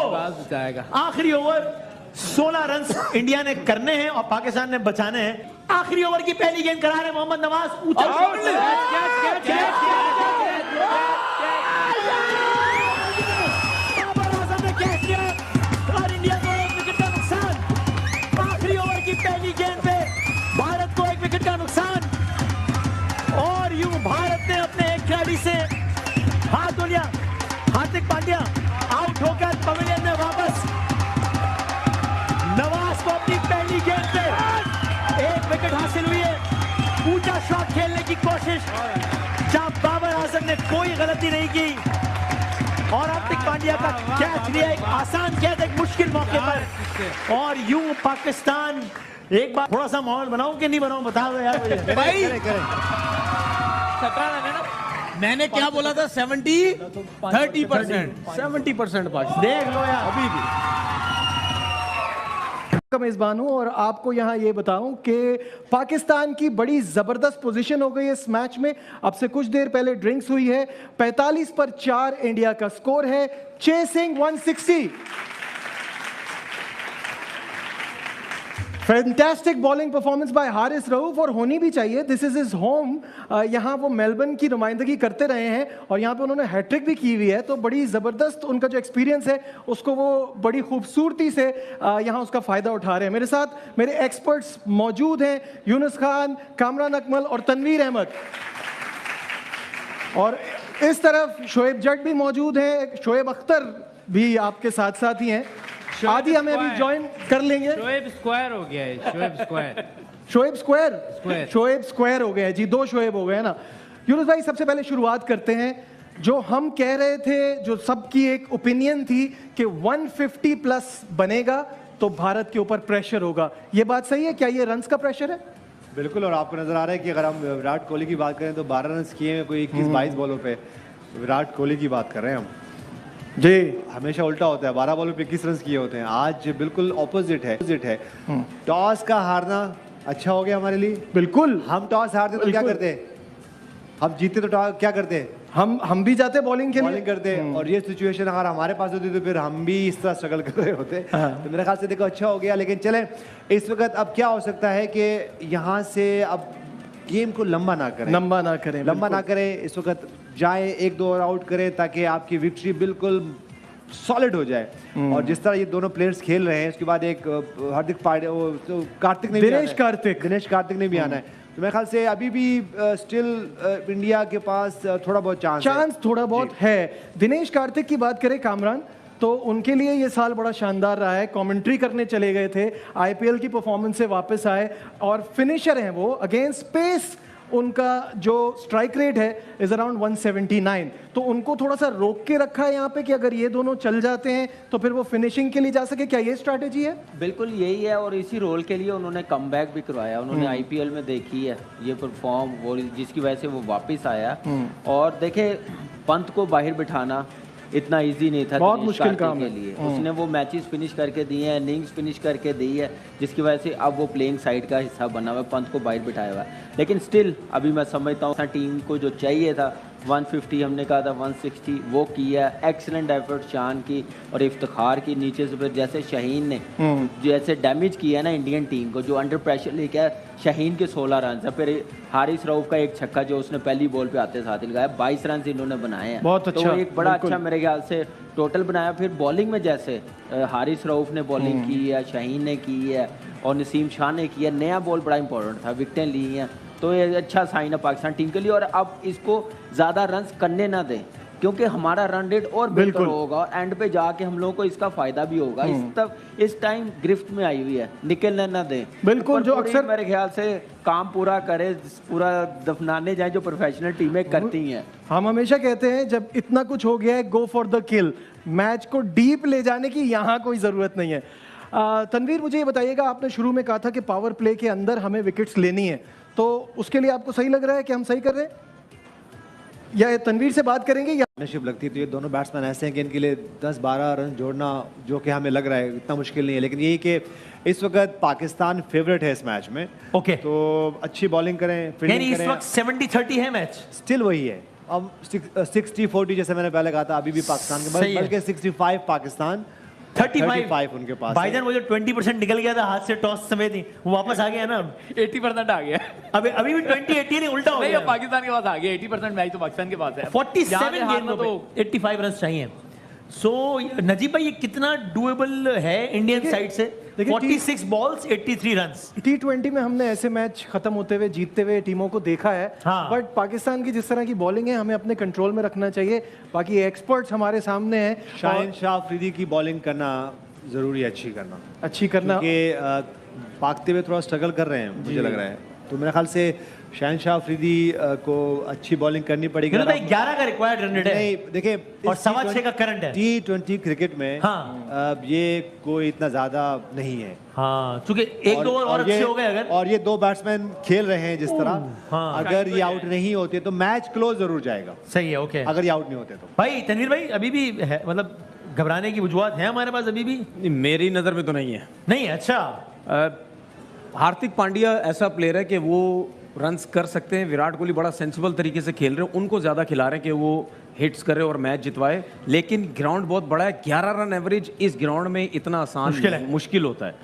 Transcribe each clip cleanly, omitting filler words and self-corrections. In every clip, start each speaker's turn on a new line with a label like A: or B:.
A: आखिरी over 16 run India ने करने हैं और पाकिस्तान ने बचाने हैं। आखिरी ओवर की पहली गेंद करा रहे मोहम्मद नवाज। और इंडिया को 1 विकेट का नुकसान। आखिरी ओवर की पहली गेंद पे भारत को 1 विकेट का नुकसान। और यूं भारत ने अपने एक खिलाड़ी से हाथ धो लिया। हार्दिक पांड्या आउट होकर पवेलियन में वापस। नवाज को अपनी पहली गेंद पे 1 विकेट हासिल हुई है। ऊंचा शॉट खेलने की कोशिश जहां बाबर आजम ने कोई गलती नहीं की और हार्दिक पांड्या का कैच लिया, एक आसान कैच एक मुश्किल मौके पर। और यूं पाकिस्तान, एक बार थोड़ा सा माहौल बनाऊं कि नहीं बनाऊं बताओ यार मुझे।
B: भाई 17 रन है ना, मैंने क्या बोला था 70% पाकिस्तान।
A: देख लो यार अभी भी
C: का मेजबान हूं और आपको यहां ये बताऊं कि पाकिस्तान की बड़ी जबरदस्त पोजीशन हो गई इस मैच में। अब से कुछ देर पहले ड्रिंक्स हुई है। 45 पर 4 इंडिया का स्कोर है, chasing 160। Fantastic bowling performance by Haris Rauf और होनी भी चाहिए। This is his home. यहाँ वो मेलबर्न की नुमाइंदगी करते रहे हैं और यहाँ पे उन्होंने हैट्रिक भी की हुई है, तो बड़ी ज़बरदस्त उनका जो एक्सपीरियंस है उसको वो बड़ी खूबसूरती से यहाँ उसका फ़ायदा उठा रहे हैं। मेरे साथ मेरे एक्सपर्ट्स मौजूद हैं, यूनुस खान, कामरान अकमल और तनवीर अहमद। और इस तरफ शोएब जट भी मौजूद हैं, शोएब अख्तर भी आपके साथ साथ ही हैं। आदि हमें अभी ज्वाइन कर लेंगे।
D: शोएब स्क्वायर हो गया है, शोएब स्क्वायर।
C: शोएब स्क्वायर हो गया है जी, 2 शोएब हो गए ना। यूनुस भाई सबसे पहले शुरुआत करते हैं। जो हम कह रहे थे, जो सबकी एक ओपिनियन थी कि 150 प्लस बनेगा तो भारत के ऊपर प्रेशर होगा, ये बात सही है? क्या ये रन्स का प्रेशर है?
E: बिल्कुल। और आपको नजर आ रहा है कि अगर हम विराट कोहली की बात करें तो 12 रन किए हैं कोई 21-22 बॉलों पे। विराट कोहली की बात कर रहे हैं हम
C: जी।
E: हमेशा उल्टा होता है, 12 बॉलों पे 21 रन किए होते हैं। आज बिल्कुल ऑपोजिट है। टॉस का हारना अच्छा हो गया हमारे लिए।
C: बिल्कुल।
E: हम टॉस हारते तो क्या करते? हम जीते तो क्या करते?
C: हम भी जाते बॉलिंग के लिए
E: करते। और ये सिचुएशन अगर हमारे पास होती तो फिर हम भी इस तरह स्ट्रगल कर रहे होते। तो मेरे ख्याल से देखो अच्छा हो गया। लेकिन चले इस वक्त अब क्या हो सकता है कि यहाँ से अब गेम को लंबा ना करें। इस वक्त जाए 1-2 और आउट करें ताकि आपकी विक्ट्री बिल्कुल सॉलिड हो जाए। और जिस तरह ये दोनों प्लेयर्स खेल रहे हैं, उसके बाद एक हार्दिक पांड्या, दिनेश कार्तिक ने भी आना है। तो मेरे ख्याल से अभी भी स्टिल इंडिया के पास थोड़ा बहुत चांस
C: है। दिनेश कार्तिक की बात करें कामरान, तो उनके लिए ये साल बड़ा शानदार रहा है। कमेंट्री करने चले गए थे, आईपीएल की परफॉर्मेंस से वापस आए और फिनिशर हैं वो। अगेंस्ट पेस उनका जो स्ट्राइक रेट है इज अराउंड 179। तो उनको थोड़ा सा रोक के रखा है यहाँ पे कि अगर ये दोनों चल जाते हैं तो फिर वो फिनिशिंग के लिए जा सके। क्या ये स्ट्रैटेजी है?
F: बिल्कुल यही है और इसी रोल के लिए उन्होंने कमबैक भी करवाया। उन्होंने आईपीएल में देखी है ये परफॉर्म, वो जिसकी वजह से वो वापस आया। और देखे पंत को बाहर बिठाना इतना इजी नहीं था,
C: बहुत मुश्किल काम
F: के लिए। उसने वो मैचेस फिनिश करके दिए हैं, इनिंग्स फिनिश करके दी है, जिसकी वजह से अब वो प्लेइंग साइड का हिस्सा बना हुआ है, पंत को बाहर बिठाया हुआ है। लेकिन स्टिल अभी मैं समझता हूँ टीम को जो चाहिए था 150, हमने कहा था 160, वो किया। एक्सीलेंट एफर्ट शान की और इफ्तिखार की। नीचे से फिर जैसे शाहीन ने जैसे डैमेज किया ना इंडियन टीम को, जो अंडर प्रेशर लेके शाहीन के 16 रन है, फिर हारिस रऊफ का एक छक्का जो उसने पहली बॉल पे आते साथ ही लगाया, 22 रन इन्होंने बनाए हैं।
C: बहुत अच्छा,
F: तो एक बड़ा अच्छा मेरे ख्याल से टोटल बनाया। फिर बॉलिंग में जैसे हारिस रऊफ ने बॉलिंग की है, शाहीन ने की है और नसीम शाह ने की है। नया बॉल बड़ा इंपॉर्टेंट था, विकेटें ली हैं, तो ये अच्छा साइन है पाकिस्तान टीम के लिए। और अब इसको ज़्यादा रन्स करने ना दें क्योंकि हमारा रन रेट और बेहतर होगा और एंड पे जाके हम लोगों को इसका फायदा भी होगा। इस टाइम गिरफ्त में आई हुई है, निकलने ना दें।
C: बिल्कुल, जो अक्सर
F: मेरे ख्याल से काम पूरा करे, पूरा दफनाने जाए जो प्रोफेशनल टीमें करती हैं।
C: हम हमेशा कहते हैं जब इतना कुछ हो गया है, go for the kill. Match को डीप ले जाने की यहाँ कोई ज़रूरत नहीं है। तनवीर, मुझे ये बताइएगा, आपने शुरू में कहा था कि पावर प्ले के अंदर हमें विकेट्स लेनी है, तो उसके लिए आपको सही लग रहा है कि हम सही कर रहे हैं या तनवीर से बात करेंगे? या
E: पार्टनरशिप लगती है तो ये दोनों बैट्समैन ऐसे हैं कि इनके लिए 10-12 रन जोड़ना जो कि हमें लग रहा है इतना मुश्किल नहीं है। लेकिन यही कि इस वक्त पाकिस्तान फेवरेट है इस मैच में।
A: ओके,
E: तो अच्छी बॉलिंग करें, फील्डिंग करें।
A: इस वक्त 70-30 है मैच,
E: स्टिल वही है। अब 60-40 जैसे मैंने पहले कहा था, अभी भी पाकिस्तान के बल्कि 65 पाकिस्तान 35 उनके पास है।
A: भाईजान वो जो 20% निकल गया था हाथ से टॉस समेत ही, वो वापस आ गया ना।
D: 80% आ गया
A: अभी भी 20-80 नहीं, उल्टा हो
D: नहीं,
A: गया।
D: अब पाकिस्तान के पास आ गया। 80% मैच तो पाकिस्तान के पास है।
A: 47
D: यहाँ हारना
A: गेंदों पे 85 रन चाहिए। सो नजीब भाई, ये कितना डुएबल है इंडियन साइड से?
C: देखिए,
A: 46 बॉल्स 83 रन्स।
C: T20 में हमने ऐसे मैच खत्म होते हुए जीतते हुए टीमों को देखा है,
A: हाँ।
C: बट पाकिस्तान की जिस तरह की बॉलिंग है हमें अपने कंट्रोल में रखना चाहिए। बाकी एक्सपर्ट्स हमारे सामने हैं,
E: शाहिन शाह अफरीदी की बॉलिंग करना जरूरी है, अच्छी करना,
C: अच्छी करना।
E: क्योंकि भागते हुए थोड़ा स्ट्रगल कर रहे हैं मुझे लग रहा है। तो मेरे ख्याल से शाहिन शाह अफरीदी को अच्छी बॉलिंग करनी पड़ेगी।
A: भाई 11 का रिक्वायर्ड रन रेट है
E: नहीं, देखिए
A: और 6.25 का करंट है।
E: T20 क्रिकेट में
A: हाँ।
E: ये कोई इतना ज्यादा नहीं है।
A: हाँ, क्योंकि एक दो और अच्छे हो गए अगर।
E: और ये 2 बैट्समैन खेल रहे हैं जिस तरह,
A: हाँ।
E: अगर ये आउट नहीं होते तो मैच क्लोज जरूर जाएगा।
A: सही है, ओके।
E: अगर ये आउट नहीं होते तो
A: भाई तनवीर भाई, अभी भी है मतलब घबराने की वजूहत है हमारे पास अभी भी?
B: नहीं, मेरी नज़र में तो नहीं है।
A: नहीं, अच्छा।
B: हार्दिक पांड्या ऐसा प्लेयर है कि वो रन्स कर सकते हैं। विराट कोहली बड़ा सेंसिबल तरीके से खेल रहे हैं, उनको ज़्यादा खिला रहे हैं कि वो हिट्स करे और मैच जितवाए। लेकिन ग्राउंड बहुत बड़ा है, 11 रन एवरेज इस ग्राउंड में इतना आसान
A: मुश्किल है।
B: मुश्किल होता है,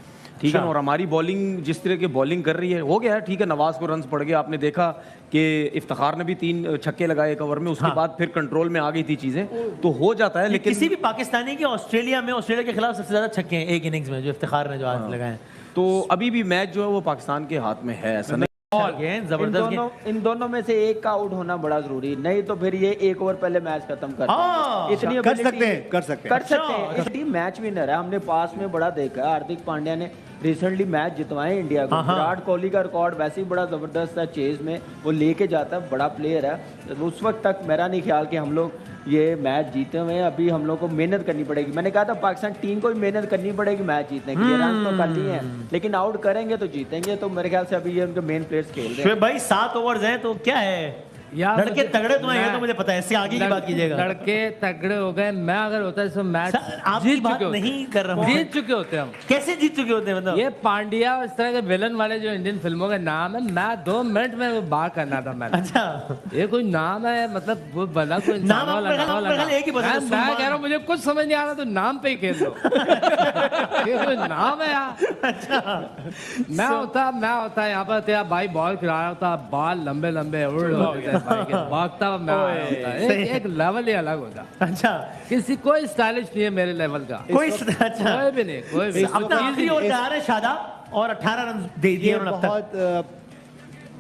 B: ठीक है। और हमारी बॉलिंग जिस तरह की बॉलिंग कर रही है, हो गया है, ठीक है। नवाज को रन्स पड़ गए, आपने देखा कि इफ्तिखार ने भी 3 छक्के लगाए एक ओवर में, उसके बाद फिर कंट्रोल में आ गई थी चीज़ें, तो हो जाता है। लेकिन
A: किसी भी पाकिस्तानी के ऑस्ट्रेलिया के खिलाफ सबसे ज्यादा छक्के हैं एक इनिंग्स में, जो इफ्तिखार ने जो आज लगाए।
B: तो अभी भी मैच जो है वो पाकिस्तान के हाथ में है, ऐसा नहीं।
A: जबरदस्त गेंद।
F: इन दोनों में से एक का आउट होना बड़ा जरूरी, नहीं तो फिर ये 1 ओवर पहले मैच खत्म कर
A: हाँ,
F: देंगे। इतनी
E: कर
F: ability-
E: सकते हैं, कर सकते हैं।
F: कर सकते हैं। इस टीम मैच विनर है, हमने पास में बड़ा देखा है। हार्दिक पांड्या ने रिसेंटली मैच जितवाए इंडिया को। विराट कोहली का रिकॉर्ड वैसे ही बड़ा जबरदस्त है, चेज में वो लेके जाता है, बड़ा प्लेयर है। तो उस वक्त तक मेरा नहीं ख्याल कि हम लोग ये मैच जीते हुए हैं। अभी हम लोग को मेहनत करनी पड़ेगी। मैंने कहा था पाकिस्तान टीम को भी मेहनत करनी पड़ेगी मैच जीतने के लिए। रन तो करनी है, लेकिन आउट करेंगे तो जीतेंगे। तो मेरे ख्याल से अभी ये उनके मेन प्लेयर्स खेल रहे हैं।
A: शुएब भाई 7 ओवर्स हैं तो क्या है,
D: यहाँ
A: लड़के
D: मुझे-
A: तगड़े तो हैं, ये तो
D: मैं-
A: मुझे पता है। इससे आगे की बात कीजिएगा।
D: लड़के तगड़े हो गए। मैं अगर होता तो मैच
A: सर, आपकी
D: जीत
A: बात
D: चुके होते।
A: नहीं कर रहा हूँ।
D: जीत चुके होते हम।
A: कैसे जीत चुके होते हैं मतलब?
D: ये पांड्या और इस तरह के विलन वाले जो इंडियन फिल्मों के नाम है, मैं 2 मिनट में वो बात करना था मैंने।
A: अच्छा,
D: ये कोई नाम है, मतलब वो बना कोई
A: नाम
D: इंसान
A: आप
D: वाला
A: मेरे
D: नाम
A: ख्याल-
D: वाला
A: मेरे ख्याल एक ही बता दो,
D: मैं
A: सलमान।
D: कह रहा हूँ मुझे कुछ समझ नहीं आ रहा, तो नाम पे ही खेल दो। ये कोई नाम है यार। मैं होता यहाँ पर तेरा भाई बॉल खिला रहा होता, बाल लंबे लंबे उड़ होते थे भाई के, भागता हुआ मैं आया होता। एक लेवल ही अलग होता।
A: अच्छा,
D: किसी कोई स्टाइलिश नहीं है मेरे लेवल का,
A: कोई अच्छा
D: कोई भी नहीं, कोई भी।
A: अपना आखिरी ओवर पे आ रहे हैं शादाब और 18 रन दे दिए
E: ये
A: उन्होंने अब तक।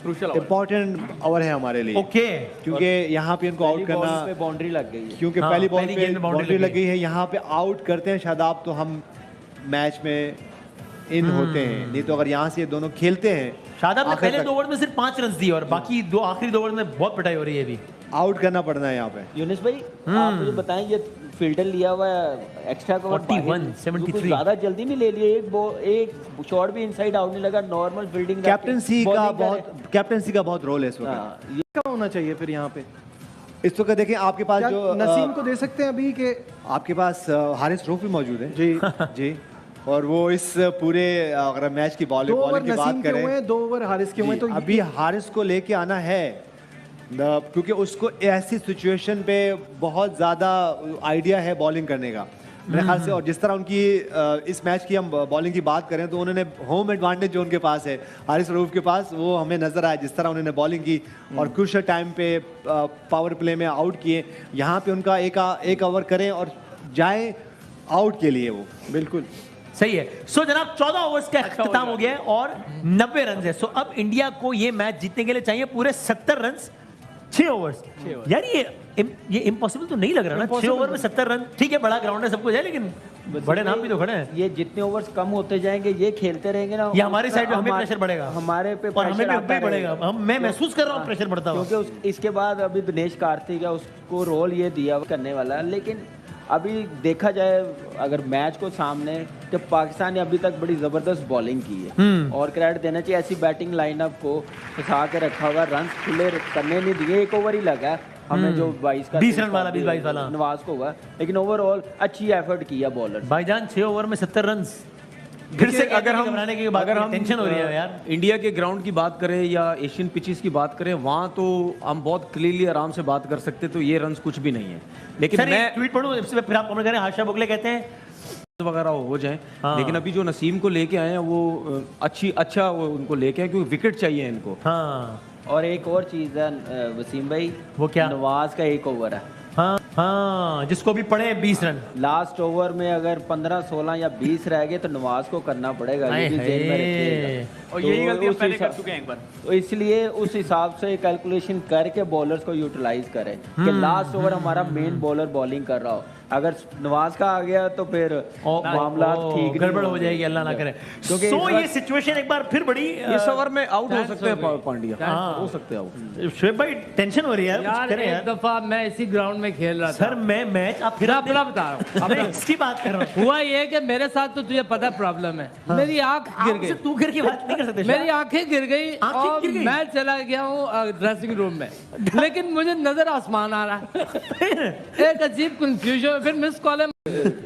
E: बहुत इम्पोर्टेंट ओवर है हमारे लिए,
A: ओके,
E: क्योंकि यहाँ पे इनको आउट
F: पहली बॉल
E: करना,
F: पे बाउंड्री लग गई है।
E: क्योंकि
A: हाँ,
E: पहली बॉल
A: पहली
E: पे
A: गेंद में boundary
E: बाउंड्री
A: लगी
E: लगी है। यहाँ पे आउट करते हैं शादाब तो हम मैच में इन होते हैं, नहीं तो अगर यहाँ से ये दोनों खेलते हैं
A: शादाब ने
E: आखिर
A: पहले
E: तक
A: 2 ओवर में सिर्फ 5 रन दिए और बाकी आखिरी 2 ओवर में बहुत पिटाई हो रही है अभी।
E: आउट करना पड़ना है यहाँ पे।
F: यूनिस भाई आप मुझे बताएं, ये फील्डर लिया हुआ है एक्स्ट्रा कवर
A: 41, 73
F: ज्यादा जल्दी नहीं ले लिए। एक शॉट भी इनसाइड आउट नहीं लगा, नॉर्मल फील्डिंग।
E: कैप्टनसी का बहुत रोल है इस वक्त।
C: क्या होना चाहिए फिर यहाँ पे?
E: इस वक्त देखें आपके पास
C: क्या
E: जो
C: नसीम को दे सकते हैं अभी के?
E: आपके पास हारिस रऊफ भी मौजूद है
C: जी
E: जी, और वो इस पूरे अगर मैच की
C: 2
E: बॉलिंग
C: ओवर
E: की
C: नसीम
E: बात
C: के हुए
E: करें,
C: हैं, 2 ओवर हारिस के हुए हैं, तो
E: अभी हारिस को लेके आना है क्योंकि उसको ऐसी सिचुएशन पे बहुत ज़्यादा आइडिया है बॉलिंग करने का मेरे ख्याल से। और जिस तरह उनकी इस मैच की हम बॉलिंग की बात करें तो उन्होंने होम एडवांटेज जो उनके पास है हारिस रऊफ के पास, वो हमें नजर आया जिस तरह उन्होंने बॉलिंग की और क्रूशियल टाइम पे पावर प्ले में आउट किए। यहाँ पे उनका एक ओवर करें और जाए आउट के लिए, वो
C: बिल्कुल
A: सही है। सो जनाब 14 ओवर्स का अख्ताम हो गया है और 90 रन है। सो अब इंडिया को ये मैच जीतने के लिए चाहिए पूरे 70 रन 6 ओवर्स। यार ये इम्पॉसिबल तो नहीं लग रहा ना, 6 ओवर में 70 रन। ठीक है, बड़ा ग्राउंड है, सब कुछ है, लेकिन बड़े नाम भी तो खड़े हैं।
F: ये जितने ओवर्स कम होते जाएंगे, ये खेलते रहेंगे ना,
A: ये हमारे साइड पे हमें प्रेशर बढ़ेगा,
F: हमारे पे
A: और हमें
F: pressure
A: भी
F: आता
A: बढ़ेगा।
F: रहेगा।
A: मैं महसूस कर रहा हूँ प्रेशर बढ़ता हुआ।
F: क्योंकि इसके बाद अभी दिनेश कार्तिक है, उसको रोल ये दिया करने वाला है। लेकिन अभी देखा जाए अगर मैच को सामने, तो पाकिस्तान ने अभी तक बड़ी जबरदस्त बॉलिंग की है और क्रेडिट देना चाहिए ऐसी बैटिंग लाइनअप को फंसा के रखा हुआ। रन खुले करने नहीं दिए, 1 ओवर ही लगा हमें जो 22 का
A: 20 रन वाला 22 वाला
F: नवाज को हुआ, लेकिन ओवरऑल अच्छी एफर्ट किया बॉलर।
A: भाईजान 6 ओवर में 70 रन। फिर से
B: अगर हम
A: टेंशन हो रही है यार।
B: इंडिया के ग्राउंड की बात करें या एशियन पिचेस की बात करें, वहां तो हम बहुत क्लियरली आराम से बात कर सकते, तो ये रन कुछ भी नहीं है। लेकिन
A: सर
B: मैं
A: ट्वीट पढ़ूं, इससे फिर आप कमेंट करें। हाशा बोगले कहते हैं
B: वगैरह हो जाए, लेकिन अभी जो नसीम को लेके आए हैं वो अच्छा वो उनको लेके आए क्योंकि विकेट चाहिए इनको।
G: हाँ
F: और एक और चीज़ है वसीम भाई,
G: वो क्या?
F: नवाज का एक ओवर है,
G: हाँ हाँ, जिसको भी पड़े 20 रन।
F: लास्ट ओवर में अगर 15, 16 या 20 रह गए तो नवाज को करना पड़ेगा, ये भी जेल में रखिएगा।
A: और यही गलती हम
F: उस
A: पहले कर
F: हिसाब-
A: चुके हैं एक बार।
F: तो इसलिए उस हिसाब से कैलकुलेशन करके बॉलर्स को यूटिलाइज करें कि लास्ट ओवर हमारा मेन बॉलर बॉलिंग कर रहा हो। अगर नवाज का आ गया तो फिर मामला ठीक नहीं
G: गड़बड़ हो
F: होंगे।
G: जाएगी, अल्लाह ना करे।
F: क्योंकि
A: सो
F: इस
A: ये
F: वक्त-
A: सिचुएशन एक बार फिर बड़ी
B: इस ओवर में आउट हो सकते हैं
D: हो गई।
B: पांड्या, हो सकते हैं आउट।
A: शोएब भाई टेंशन हो रही है
D: यार
A: कुछ करें
D: एक
A: यार।
D: दफा मैं इसी ग्राउंड में खेल रहा था
A: सर मैं मैच आप फिर
D: अपना बता रहा हूँ।
A: मैं इसकी बात कर रहा हूँ।
D: हुआ ये कि मेरे साथ तो तुझे पता प्रॉब्लम है, मेरी आंख गिर
A: आपसे
D: गई,
A: तू करके बात नहीं कर सकते
D: मेरी आंखें गिर गई
A: आंखें
D: और
A: गिर गई?
D: मैं चला गया हूँ ड्रेसिंग रूम में, लेकिन मुझे नजर आसमान आ रहा है। एक अजीब कंफ्यूजन, फिर मिस कॉल है।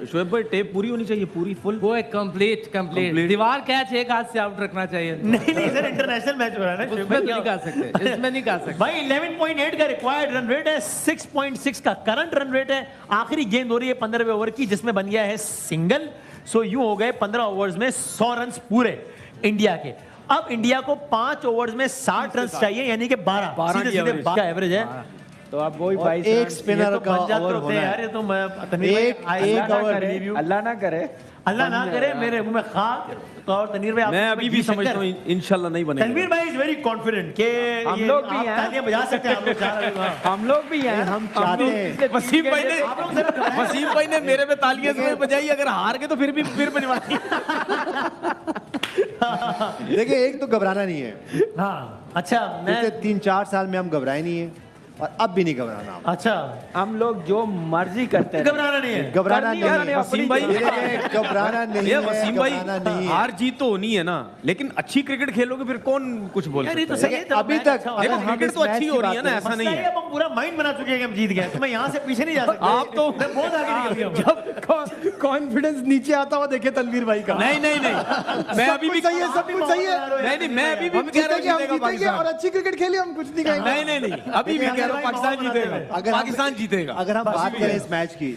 B: शोएब भाई टेप पूरी होनी चाहिए, पूरी फुल।
D: वो एक कंप्लीट दीवार कैच एक हाथ से आउट रखना चाहिए।
A: नहीं नहीं सर इंटरनेशनल मैच हो रहा है ना शोएब
D: उसमें
A: भाई,
D: तो नहीं
A: क्या-
D: कर सकते, इसमें नहीं कर सकते।
A: भाई 11.8 का रिक्वायर्ड रन रेट है, 6.6 का करंट रन रेट है। आखिरी गेंद हो रही है 15वें ओवर की जिसमें बन गया है सिंगल। सो यूं हो गए 15 ओवर्स में 100 रन पूरे इंडिया के। अब इंडिया को 5 ओवर्स में 60 रन चाहिए, यानी कि 12
B: की
A: सीधे
B: average।
A: का एवरेज है।
F: तो आप वही
E: और
F: 22
E: एक
F: रन-
E: स्पिनर
A: ये तो
E: का
A: बन जाते
E: ओवर
A: होते
E: होना
A: हैं यार,
E: है।
A: ये तो मैं तनवीर भाई,
E: एक
A: अल्लाह ना
E: ओवर
A: करे,
E: believe you।
F: अल्लाह ना करे।
A: अल्लाह ना करे मेरे मुंह में खाक। और तनवीर भाई
B: मैं
A: आपको
B: अभी भी
A: जीत सकते
B: समझता
A: हैं।
B: हूँ इंशाल्लाह नहीं बनेगा।
A: तनवीर भाई इज वेरी कॉन्फिडेंट के
F: हम
A: ये
F: लोग भी
A: आप
F: हैं।
A: तालियां बजा सकते हैं, आप लोग चार लोग।
F: हम लोग भी हैं,
E: हम चाहते हैं
B: वसीम भाई ने
A: आप लोग जरा घबराएं।
B: वसीम भाई ने मेरे में तालियां इसलिए बजाई, अगर हार गए तो फिर बजवानी।
E: देखिए, एक तो घबराना नहीं है,
A: हाँ अच्छा मैं
E: पिछले 3-4 साल में हम घबराए नहीं है और अब भी नहीं घबराना।
A: अच्छा
F: हम लोग जो मर्जी करते हैं।
A: घबराना नहीं है।
E: घबराना
F: करनी
E: नहीं
F: है,
E: है
B: वसीम भाई
E: घबराना नहीं
B: ये
E: है,
B: वसीम भाई
E: घबराना नहीं है।
B: हार जीत तो होनी है ना, लेकिन अच्छी क्रिकेट खेलोगे फिर कौन कुछ बोल
A: यार ये तो
B: सकता है।
A: सही है,
E: अभी
A: मैच
E: तक
A: अच्छा हो
E: अगर
A: रहा है।
B: देखो,
E: हम
B: क्रिकेट
E: इस
B: तो अच्छी
E: मैच
B: हो
E: की
B: रही है
E: बात
B: ना,
E: करें,
B: ऐसा
A: मसला
B: नहीं
A: ये
B: है।
A: अब हम पूरा माइंड बना चुके हैं कि हम जीत गए, तो मैं यहाँ से पीछे नहीं जा सकता।
B: आप तो
A: मैं बहुत आगे निकल गया हूँ।
C: जब कॉन्फिडेंस नीचे आता हुआ देखे तनवीर भाई का।
B: नहीं नहीं नहीं, मैं अभी भी
C: सही है, सब कुछ सही है।
B: नहीं नहीं, मैं अभी भी
C: हम
B: कह रहा हूँ
C: जीतेंगे, हम
B: जीतेगा
C: जीतेंगे और
B: पाकिस्तान।
C: अच्छी क्रिकेट खेली, हम कुछ नहीं कहेंगे।
B: नहीं नहीं नहीं, अभी भी कह रहा हूँ पाकिस्तान जीतेगा,
E: अगर हम-
B: पाकिस्तान जीतेगा।
E: अगर हम बात करें इस मैच की,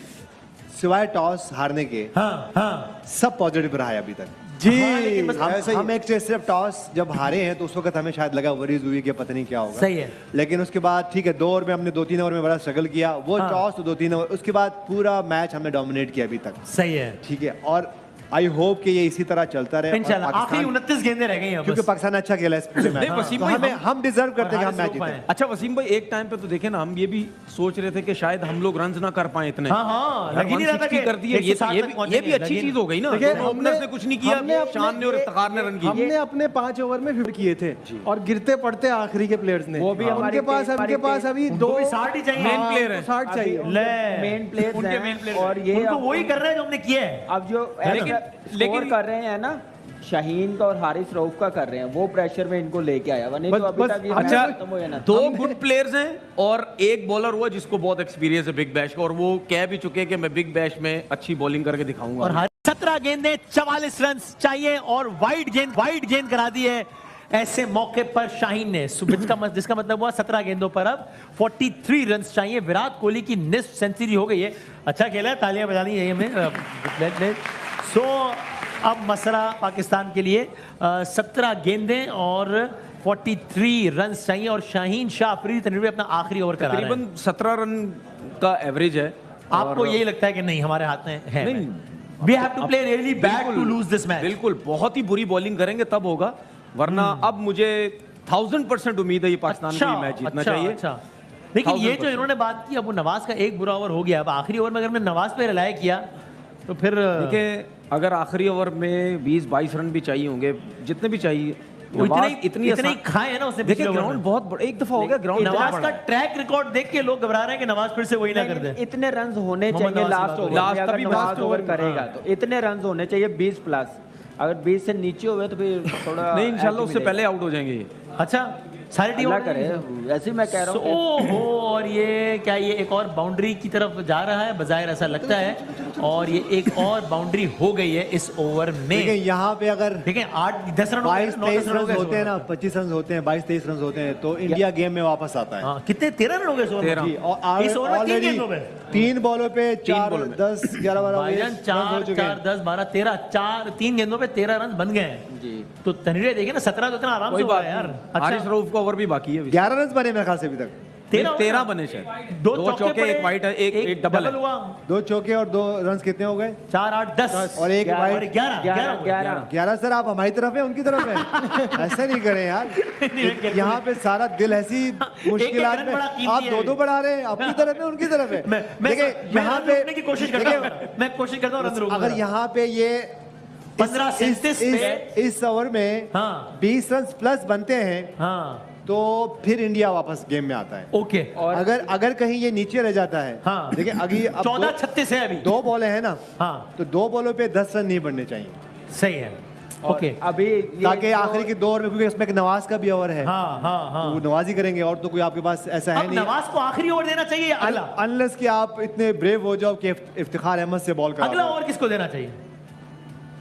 E: सिवाय टॉस हारने के
A: हाँ हाँ
E: सब पॉजिटिव रहा है अभी तक।
C: जी
E: हम एक सिर्फ टॉस जब हारे हैं तो उस वक्त हमें शायद लगा वरीज हुई कि पता नहीं क्या होगा,
A: सही है।
E: लेकिन उसके बाद ठीक है, 2 ओवर में हमने 2-3 ओवर में बड़ा स्ट्रगल किया, वो टॉस तो 2-3 ओवर, उसके बाद पूरा मैच हमने डोमिनेट किया अभी तक।
A: सही है
E: ठीक है, और आई होप कि ये इसी तरह चलता रहे। और
A: इंशाल्लाह। आखिरी
E: पाकिस्तान-
A: 29 गेंदें रह गई हैं
E: क्योंकि
A: बस।
E: पाकिस्तान अच्छा खेला इस पूरे मैच
B: नहीं,
E: में।
B: वसीम
E: तो
B: भाई,
E: हम डिजर्व करते हैं कि हम मैच
A: हारिस रोक
E: जीते।
B: अच्छा वसीम भाई, एक टाइम पे तो देखे ना, हम ये भी सोच रहे थे कि शायद हम लोग रन ना कर पाए इतने।
A: हाँ, हाँ, लग ही नहीं रहा था
B: 160
A: कि
B: कर दिए, ये
A: 160 तक
B: भी
A: पहुंचेंगे,
B: अच्छी
A: लग ही
B: चीज हो गई ना।
C: देखिए,
B: दोनों ओपनर्स ने कुछ नहीं किया,
C: हमने अपने-
B: शान ने और इफ्तिखार ने रन किए।
C: हमने अपने 5 ओवर में 50 किए थे और गिरते पड़ते आखिरी के प्लेयर्स ने।
F: वो भी हमारी
C: उनके पास
F: हमारी
C: अभी
A: उनको
C: 2
A: भी 60 ही चाहिए।
B: मेन प्लेयर है।
C: 60 चाहिए।
A: ले
F: मेन प्लेयर्स
B: उनके
F: हैं,
B: मेन प्लेयर
F: और ये
A: उनको
F: अब-
A: वही कर रहे हैं जो हमने किया है।
F: अब जो लेकिन कर रहे हैं ना, शाहीन का और हारिस रऊफ का कर रहे हैं, वो प्रेशर में इनको लेके आया हुआ, नहीं तो अभी तक ये मैच
B: अच्छा,
F: खत्म हो जाना था।
B: 2 गुड प्लेयर्स हैं और एक बॉलर हुआ जिसको बहुत एक्सपीरियंस है बिग बैश का, और वो कह भी चुके हैं कि मैं बिग बैश में अच्छी बॉलिंग करके दिखाऊंगा।
A: और 17 गेंदें 44 रन चाहिए और वाइड गेंद करा दी है। ऐसे मौके पर शाहीन ने जिसका मतलब हुआ 17 गेंदों पर अब 43 रन चाहिए। विराट कोहली की निस्फ सेंचुरी हो गई है। अच्छा खेला है, तालियां बजानी है हमें। सो अब मसला पाकिस्तान के लिए 17 गेंदें और 43 रन चाहिए और शाहीन शाह अफरीदी तनवीर अपना आखिरी ओवर करा रहे हैं।
B: तकरीबन 17 रन का एवरेज है।
A: आपको यही लगता है कि नहीं हमारे हाथ में है?
B: नहीं,
A: We have to play really bad to lose this match.
B: बिल्कुल, बहुत ही बुरी बॉलिंग करेंगे तब होगा, वरना अब मुझे 1000% उम्मीद है ये पाकिस्तान को ये मैच जीतना चाहिए।
A: अच्छा। लेकिन ये
B: 1000%
A: जो इन्होंने बात की, अब वो नवाज का एक बुरा ओवर हो गया, अब आखिरी ओवर में अगर मैं नवाज पे रिलाय किया तो फिर
B: देखिए, अगर आखिरी ओवर में 20-22 रन भी चाहिए होंगे, जितने भी चाहिए,
A: वो
B: नवाज
A: इतने ही खाए है ना उसने।
B: देखिए
A: पिछले ओवर
B: ग्राउंड
A: में।
B: बहुत बड़ा, एक दफा हो गया ग्राउंड
A: नवाज का ट्रैक रिकॉर्ड देख के लोग घबरा रहे हैं कि नवाज फिर से वही ना कर दे।
F: इतने रन होने
A: मोहम्मद
F: चाहिए
A: नवाज की
F: लास्ट
A: बात हो
F: ओवर
A: रही
F: में,
B: है।
F: अगर
B: तभी
F: नवाज
B: लास्ट
F: ओवर
B: ओवर
F: करेगा तो इतने रन होने चाहिए 20 प्लस। अगर 20 से नीचे हुए तो फिर थोड़ा
B: नहीं, इंशाल्लाह
F: edge
B: उससे
F: मिलेगा।
B: पहले आउट हो जाएंगे ये।
A: अच्छा, सारी टीम
F: अल्लाह करे, ऐसे ही मैं कह रहा हूँ कि-
A: ओहो, और ये क्या, ये एक और बाउंड्री की तरफ जा रहा है, बजाय ऐसा लगता है।
G: और ये एक और बाउंड्री हो गई है इस ओवर
E: देखिए
G: में।
E: यहाँ पे अगर
G: देखें 8-10 रन हो गए,
E: 22-23
G: 9-10 रन हो
E: रन
G: गए इस
E: होते हैं
G: ओवर
E: ना,
G: में।
E: 25 रन होते हैं, 22-23 रन होते हैं, तो इंडिया गेम में वापस आता है।
G: हाँ, कितने 13 रन हो गए इस ओवर में?
E: जी, और
G: इस ओवर में 3
E: ऑलरेडी
G: गेंदों पे
E: 3 बॉलों पे 4
B: बॉलों में।
E: 10 11 12
G: भाईजान 4 4 10 12 13 3 गेंदों पे 13 रन बन गए हैं।
F: जी
G: तो तनवीर देखिए ना 17 तो इतना आराम से
B: कोई
G: हुआ
B: बात
G: है यार।
B: नहीं, हारिस
G: अच्छा
B: रऊफ का ओवर भी बाकी है।
E: 11 रन बने मेरे ख्याल से अभी तक।
B: 13 बने शायद, 2 चौके, एक वाइट है, एक डबल है।
G: हुआ,
E: 2 चौके और 2 रन कितने हो गए?
G: 4 8 10
E: और एक वाइट।
G: 11
E: 11 सर आप हमारी तरफ है उनकी तरफ है ऐसे नहीं करें यार। यहाँ पे सारा दिल ऐसी मुश्किलात
G: रन
E: में
G: बड़ा कीमती
E: आप
G: है।
E: 2-2 बढ़ा रहे हैं, अपनी तरफ है उनकी तरफ है। देखिए यहाँ
G: रन
E: पे
G: रोकने की कोशिश करता हूँ, मैं कोशिश करता हूँ रन रोकने
E: अगर
G: की।
E: यहाँ पे ये
G: 15-37 पे
E: इस ओवर में
G: हाँ
E: 20 रन प्लस बनते हैं
G: हाँ
E: तो फिर इंडिया वापस गेम में आता है।
G: ओके।
F: और
E: अगर कहीं ये नीचे रह जाता है,
G: हाँ।
E: देखिए अभी अब
G: 14-36 है अभी।
E: 2 बॉलें हैं ना,
G: हाँ
E: तो 2 बॉलों पे 10 रन नहीं बनने चाहिए,
G: सही है।
F: और
G: ओके
F: अभी ये
E: ताकि
F: जो-
E: आखिरी के 2 ओवर में, क्योंकि उसमें एक नवाज का भी ओवर है,
G: हाँ हाँ
E: तो वो
G: हाँ।
E: नवाज ही करेंगे और तो कोई आपके पास ऐसा है
G: अब
E: नहीं।
G: नवाज को आखिरी ओवर देना चाहिए या अगला?
E: अनलेस कि आप इतने ब्रेव हो जाओ कि इफ्तिखार अहमद से बॉल करा
G: अगला
E: दो।
G: ओवर किसको देना चाहिए?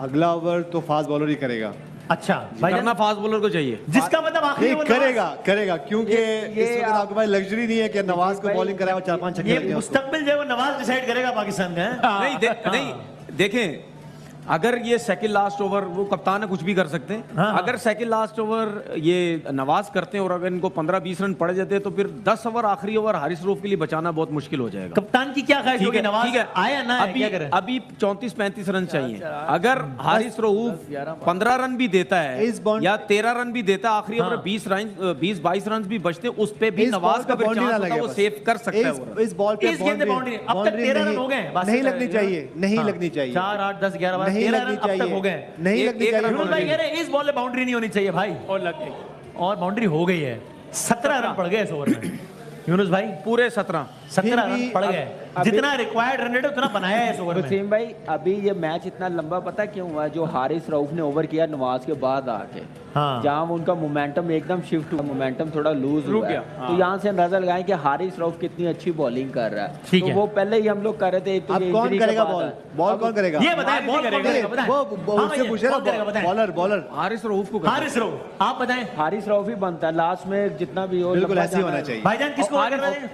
E: अगला ओवर तो फास्ट बॉलर ही करेगा।
G: अच्छा भाई
B: करना फास्ट बॉलर को चाहिए।
G: जिसका मतलब आखिरी
E: नहीं
G: ओवर
E: करेगा क्योंकि
F: ये
E: इस वक्त
F: आप-
E: आपके पास लग्जरी नहीं है कि नवाज को बॉलिंग कराए और 4-5 छक्के
G: ये
E: लग जाए उसको।
G: मुस्तकबिल जो है वो नवाज डिसाइड करेगा पाकिस्तान का है?
B: नहीं देखें, अगर ये सेकंड लास्ट ओवर, वो कप्तान है, कुछ भी कर सकते हैं।
G: हाँ, हाँ।
B: अगर सेकंड लास्ट ओवर ये नवाज करते हैं और अगर इनको 15-20 रन पड़ जाते हैं तो फिर 10 ओवर आखिरी ओवर हारिस रऊफ के लिए बचाना बहुत मुश्किल हो जाएगा।
G: कप्तान की क्या ख्वाहिश होगी? नवाज आया ना
B: अभी
G: क्या करें?
B: अभी 34-35 रन चाहिए। अगर हारिस रऊफ 15 रन भी देता है
E: इस बॉल-
B: या 13 रन भी देता है, आखिरी ओवर
G: हाँ।
B: 20-22 रन भी बचते, उस पे भी
E: इस
B: नवाज
E: बॉल
B: का
E: पे
B: फिर
E: boundary
B: चांस
E: ना
B: होता है,
E: लगे
B: वो
E: बस।
B: सेव कर सकता है वो।
E: इस बॉल पे
G: इस गेंद पे boundary- अब तक 13 रन हो गए हैं,
E: नहीं लगनी चाहिए, नहीं लगनी चाहिए,
G: 4 8 10 11 12
E: नहीं
G: 13
E: लगनी
G: रन अब तक
E: चाहिए,
G: हो गए।
E: नहीं
B: एक-
E: लगनी
B: एक
E: चाहिए।
B: रन
G: विनोद भाई कह रहे हैं इस बॉल में बाउंड्री नहीं होनी चाहिए भाई,
B: और लग गई
G: और बाउंड्री हो गई है। 17 रन पड़ गए इस ओवर में यूनुस भाई,
B: पूरे 17।
G: 17
E: फिर
G: रन
E: भी
G: पड़ गए।
F: अभी-
G: जितना रिक्वायर्ड रन रेट है उतना बनाया है इस ओवर में।
F: वसीम भाई अभी ये मैच इतना लंबा पता क्यों हुआ? जो हारिस रऊफ ने ओवर किया नवाज के बाद आके,
G: हाँ।
F: जहाँ उनका मोमेंटम एकदम शिफ्ट हुआ, मोमेंटम थोड़ा लूज हुआ है। तो यहाँ से अंदाजा लगाएं कि हारिस रऊफ कितनी अच्छी बॉलिंग कर रहा है।
G: ठीक
F: तो
G: है।
F: वो पहले ही हम लोग कर रहे थे, एक तो
E: अब
F: ये
E: कौन
F: injury के
E: करेगा
F: बाद
E: बॉल?
F: है।
E: बॉल
F: अब
E: कौन करेगा?
G: ये बताएं बॉल कौन करेगा बताएं।
E: वो
G: हाँ
E: उससे
G: भैया,
E: पूछे ना,
G: कौन करेगा बताएं।
E: बॉलर
B: हारिस रऊफ को करना।
G: हारिस रऊफ आप बताएं।
F: हारिस रऊफ ही बनता है लास्ट में, जितना भी हो
E: बिल्कुल
F: लंबा
E: ऐसे ही
F: जाना
E: होना
F: है।
E: चाहिए।
G: भाईजान किसको ओवर करना चाहिए?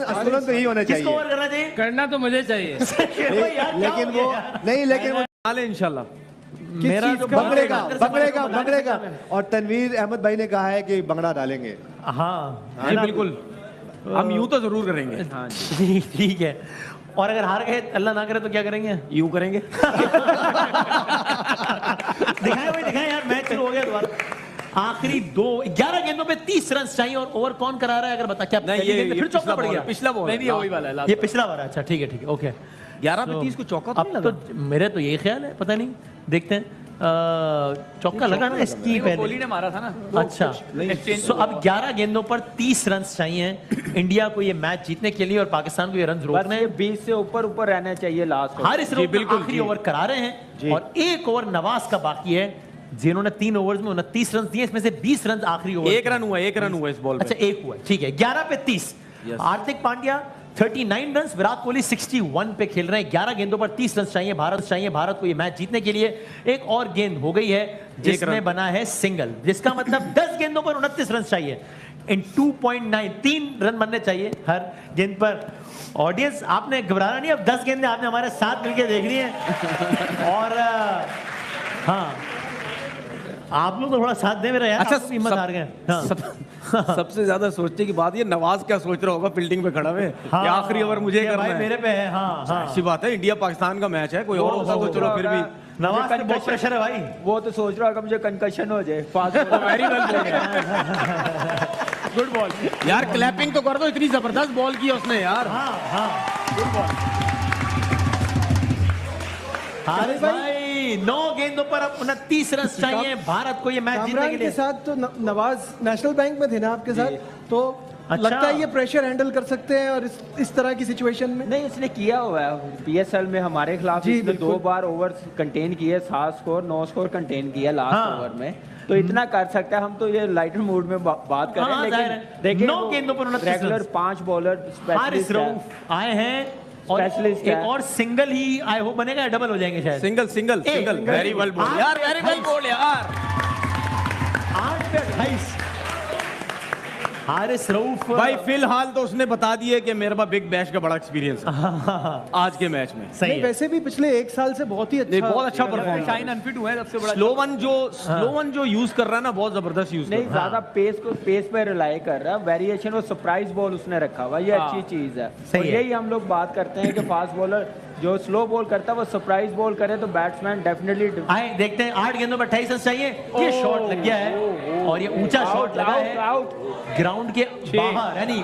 E: असूलन तो यही होना
G: किसको
E: चाहिए,
G: ओवर करना चाहिए?
D: करना तो मुझे चाहिए।
E: लेकिन वो नहीं, लेकिन वो
B: डाले इंशाल्लाह।
G: मेरा
E: चीज
G: जो
E: बंगड़ेगा और तनवीर अहमद भाई ने कहा है कि बंगड़ा डालेंगे।
G: हाँ
B: जी बिल्कुल, हम यूं तो जरूर करेंगे।
F: हाँ जी।
G: ठीक है। और अगर हार गए अल्लाह ना करे तो क्या करेंगे?
B: यूं करेंगे।
G: दिखाए भाई दिखाए यार, मैच शुरू हो गया दोबारा। आखिरी 11 गेंदों पे 30 रन चाहिए और ओवर कौन करा रहा है अगर बता? क्या
B: नहीं,
G: पहली
B: ये
G: गेंद पे फिर चौका पड़ गया?
B: पिछला बॉल
D: नहीं नहीं वही वाला है
G: ये पिछला बार। अच्छा ठीक है ओके।
B: 11 पे 30 को चौका तो नहीं
G: अब
B: लगा।
G: तो मेरे तो यही ख्याल है, पता नहीं, देखते हैं। चौका लगा ना इसकी
D: कोहली
G: पहले।
D: ने मारा था ना।
G: अच्छा सो अब 11 गेंदों पर 30 रन चाहिए इंडिया को ये मैच जीतने के लिए और पाकिस्तान को ये रन
F: बस
G: रोकने
F: ये
G: हैं।
F: 20 से ऊपर ऊपर रहना चाहिए लास्ट में।
G: हारिस रऊफ आखिरी ओवर करा रहे हैं और एक ओवर नवाज का बाकी है, जिन्होंने 3 ओवर्स में 29 रन दिए, इसमें से 20 रन आखिरी ओवर।
B: एक रन हुआ इस बॉल
G: अच्छा
B: पे।
G: एक हुआ, ठीक है। 11 पे 30। हार्दिक पांड्या 39 रन, विराट कोहली 61 पे खेल रहे हैं। 11 गेंदों पर 30 रन चाहिए भारत को ये मैच जीतने के लिए। एक और गेंद हो गई है जिसमें बना है सिंगल, जिसका मतलब 10 गेंदों पर 29 रन चाहिए इन 2.9, 3 रन बनने चाहिए हर गेंद पर। ऑडियंस आपने घबराना नहीं, अब 10 गेंदें आपने हमारे साथ मिलकर देखनी है। और हाँ आप लोग तो थोड़ा साथ दे मेरा यार।
B: अच्छा,
G: आप लोग हिम्मत हार गए। हाँ।
B: सबसे ज्यादा सोचने की बात ये नवाज क्या सोच रहा होगा फील्डिंग पे खड़ा हुए कि आखिरी ओवर मुझे
G: ये
B: करना
G: भाई
B: है।
G: मेरे पे है। हाँ हाँ
B: अच्छी बात है, इंडिया पाकिस्तान का मैच है, कोई और होता तो चलो फिर भी।
G: नवाज पे बहुत प्रेशर है भाई।
F: वो तो सोच रहा होगा मुझे कंकशन हो जाए। Fast
B: very well good ball यार, क्लैपिंग तो कर दो, इतनी जबरदस्त बॉल की उसने यार।
G: हाँ हाँ गुड बॉल। हारिस भाई 9 गेंदों पर अब 29 रन चाहिए भारत को ये मैच जीतने के
C: कामरान के
G: लिए।
C: साथ तो नवाज नेशनल बैंक में थे ना आपके साथ, तो
G: अच्छा।
C: लगता है ये प्रेशर हैंडल कर सकते हैं और इस तरह की सिचुएशन में।
F: नहीं, इसने किया हुआ है पीएसएल में हमारे खिलाफ।
C: जी,
F: इसने
C: बिल्कुल।
F: 2 बार ओवर कंटेन किए, 7 स्कोर 9 स्कोर कंटेन किया लास्ट
G: हाँ।
F: ओवर में, तो इतना कर सकता है। हम तो ये लाइटर मूड में बात कर रहे
G: हाँ,
F: हैं,
G: जाहिर
F: लेकिन
G: है।
F: देखिए
G: 9 गेंदों पर 29
F: regular
G: run.
F: 5 bowler
G: Haris Rauf आए हैं और
F: Specialist
G: एक
F: है।
G: और सिंगल ही आई होप बनेगा या डबल हो जाएंगे शायद?
B: Single single single very well बोल यार, वेरी वेल बोल यार।
G: 8 पे 28। हारिस रऊफ
B: भाई फिलहाल तो उसने बता दिया कि मेरे पास बिग बैश का बड़ा एक्सपीरियंस है आज के मैच में।
G: सही
C: नहीं,
G: है।
C: वैसे भी पिछले एक साल से बहुत ही
B: नहीं,
C: अच्छा
B: बहुत अच्छा परफॉर्म।
D: शाइन अनफिट हुआ है सबसे बड़ा।
B: स्लो वन जो यूज कर रहा है ना, बहुत जबरदस्त यूज कर
F: नहीं
B: रहा है।
F: ज्यादा पेस पे रिलाई कर रहा है, वेरिएशन और सरप्राइज बॉल उसने रखा हुआ, ये अच्छी चीज है।
G: सही
F: और
G: है।
F: यही हम लोग बात करते हैं कि फास्ट बॉलर जो स्लो बॉल करता है वो सरप्राइज बॉल करे तो बैट्समैन डेफिनेटली
G: आए देखते हैं 8 गेंदों पर 28 रन चाहिए। ये शॉट लग गया है और ये ऊंचा शॉट लगा है ग्राउंड के बाहर, यानी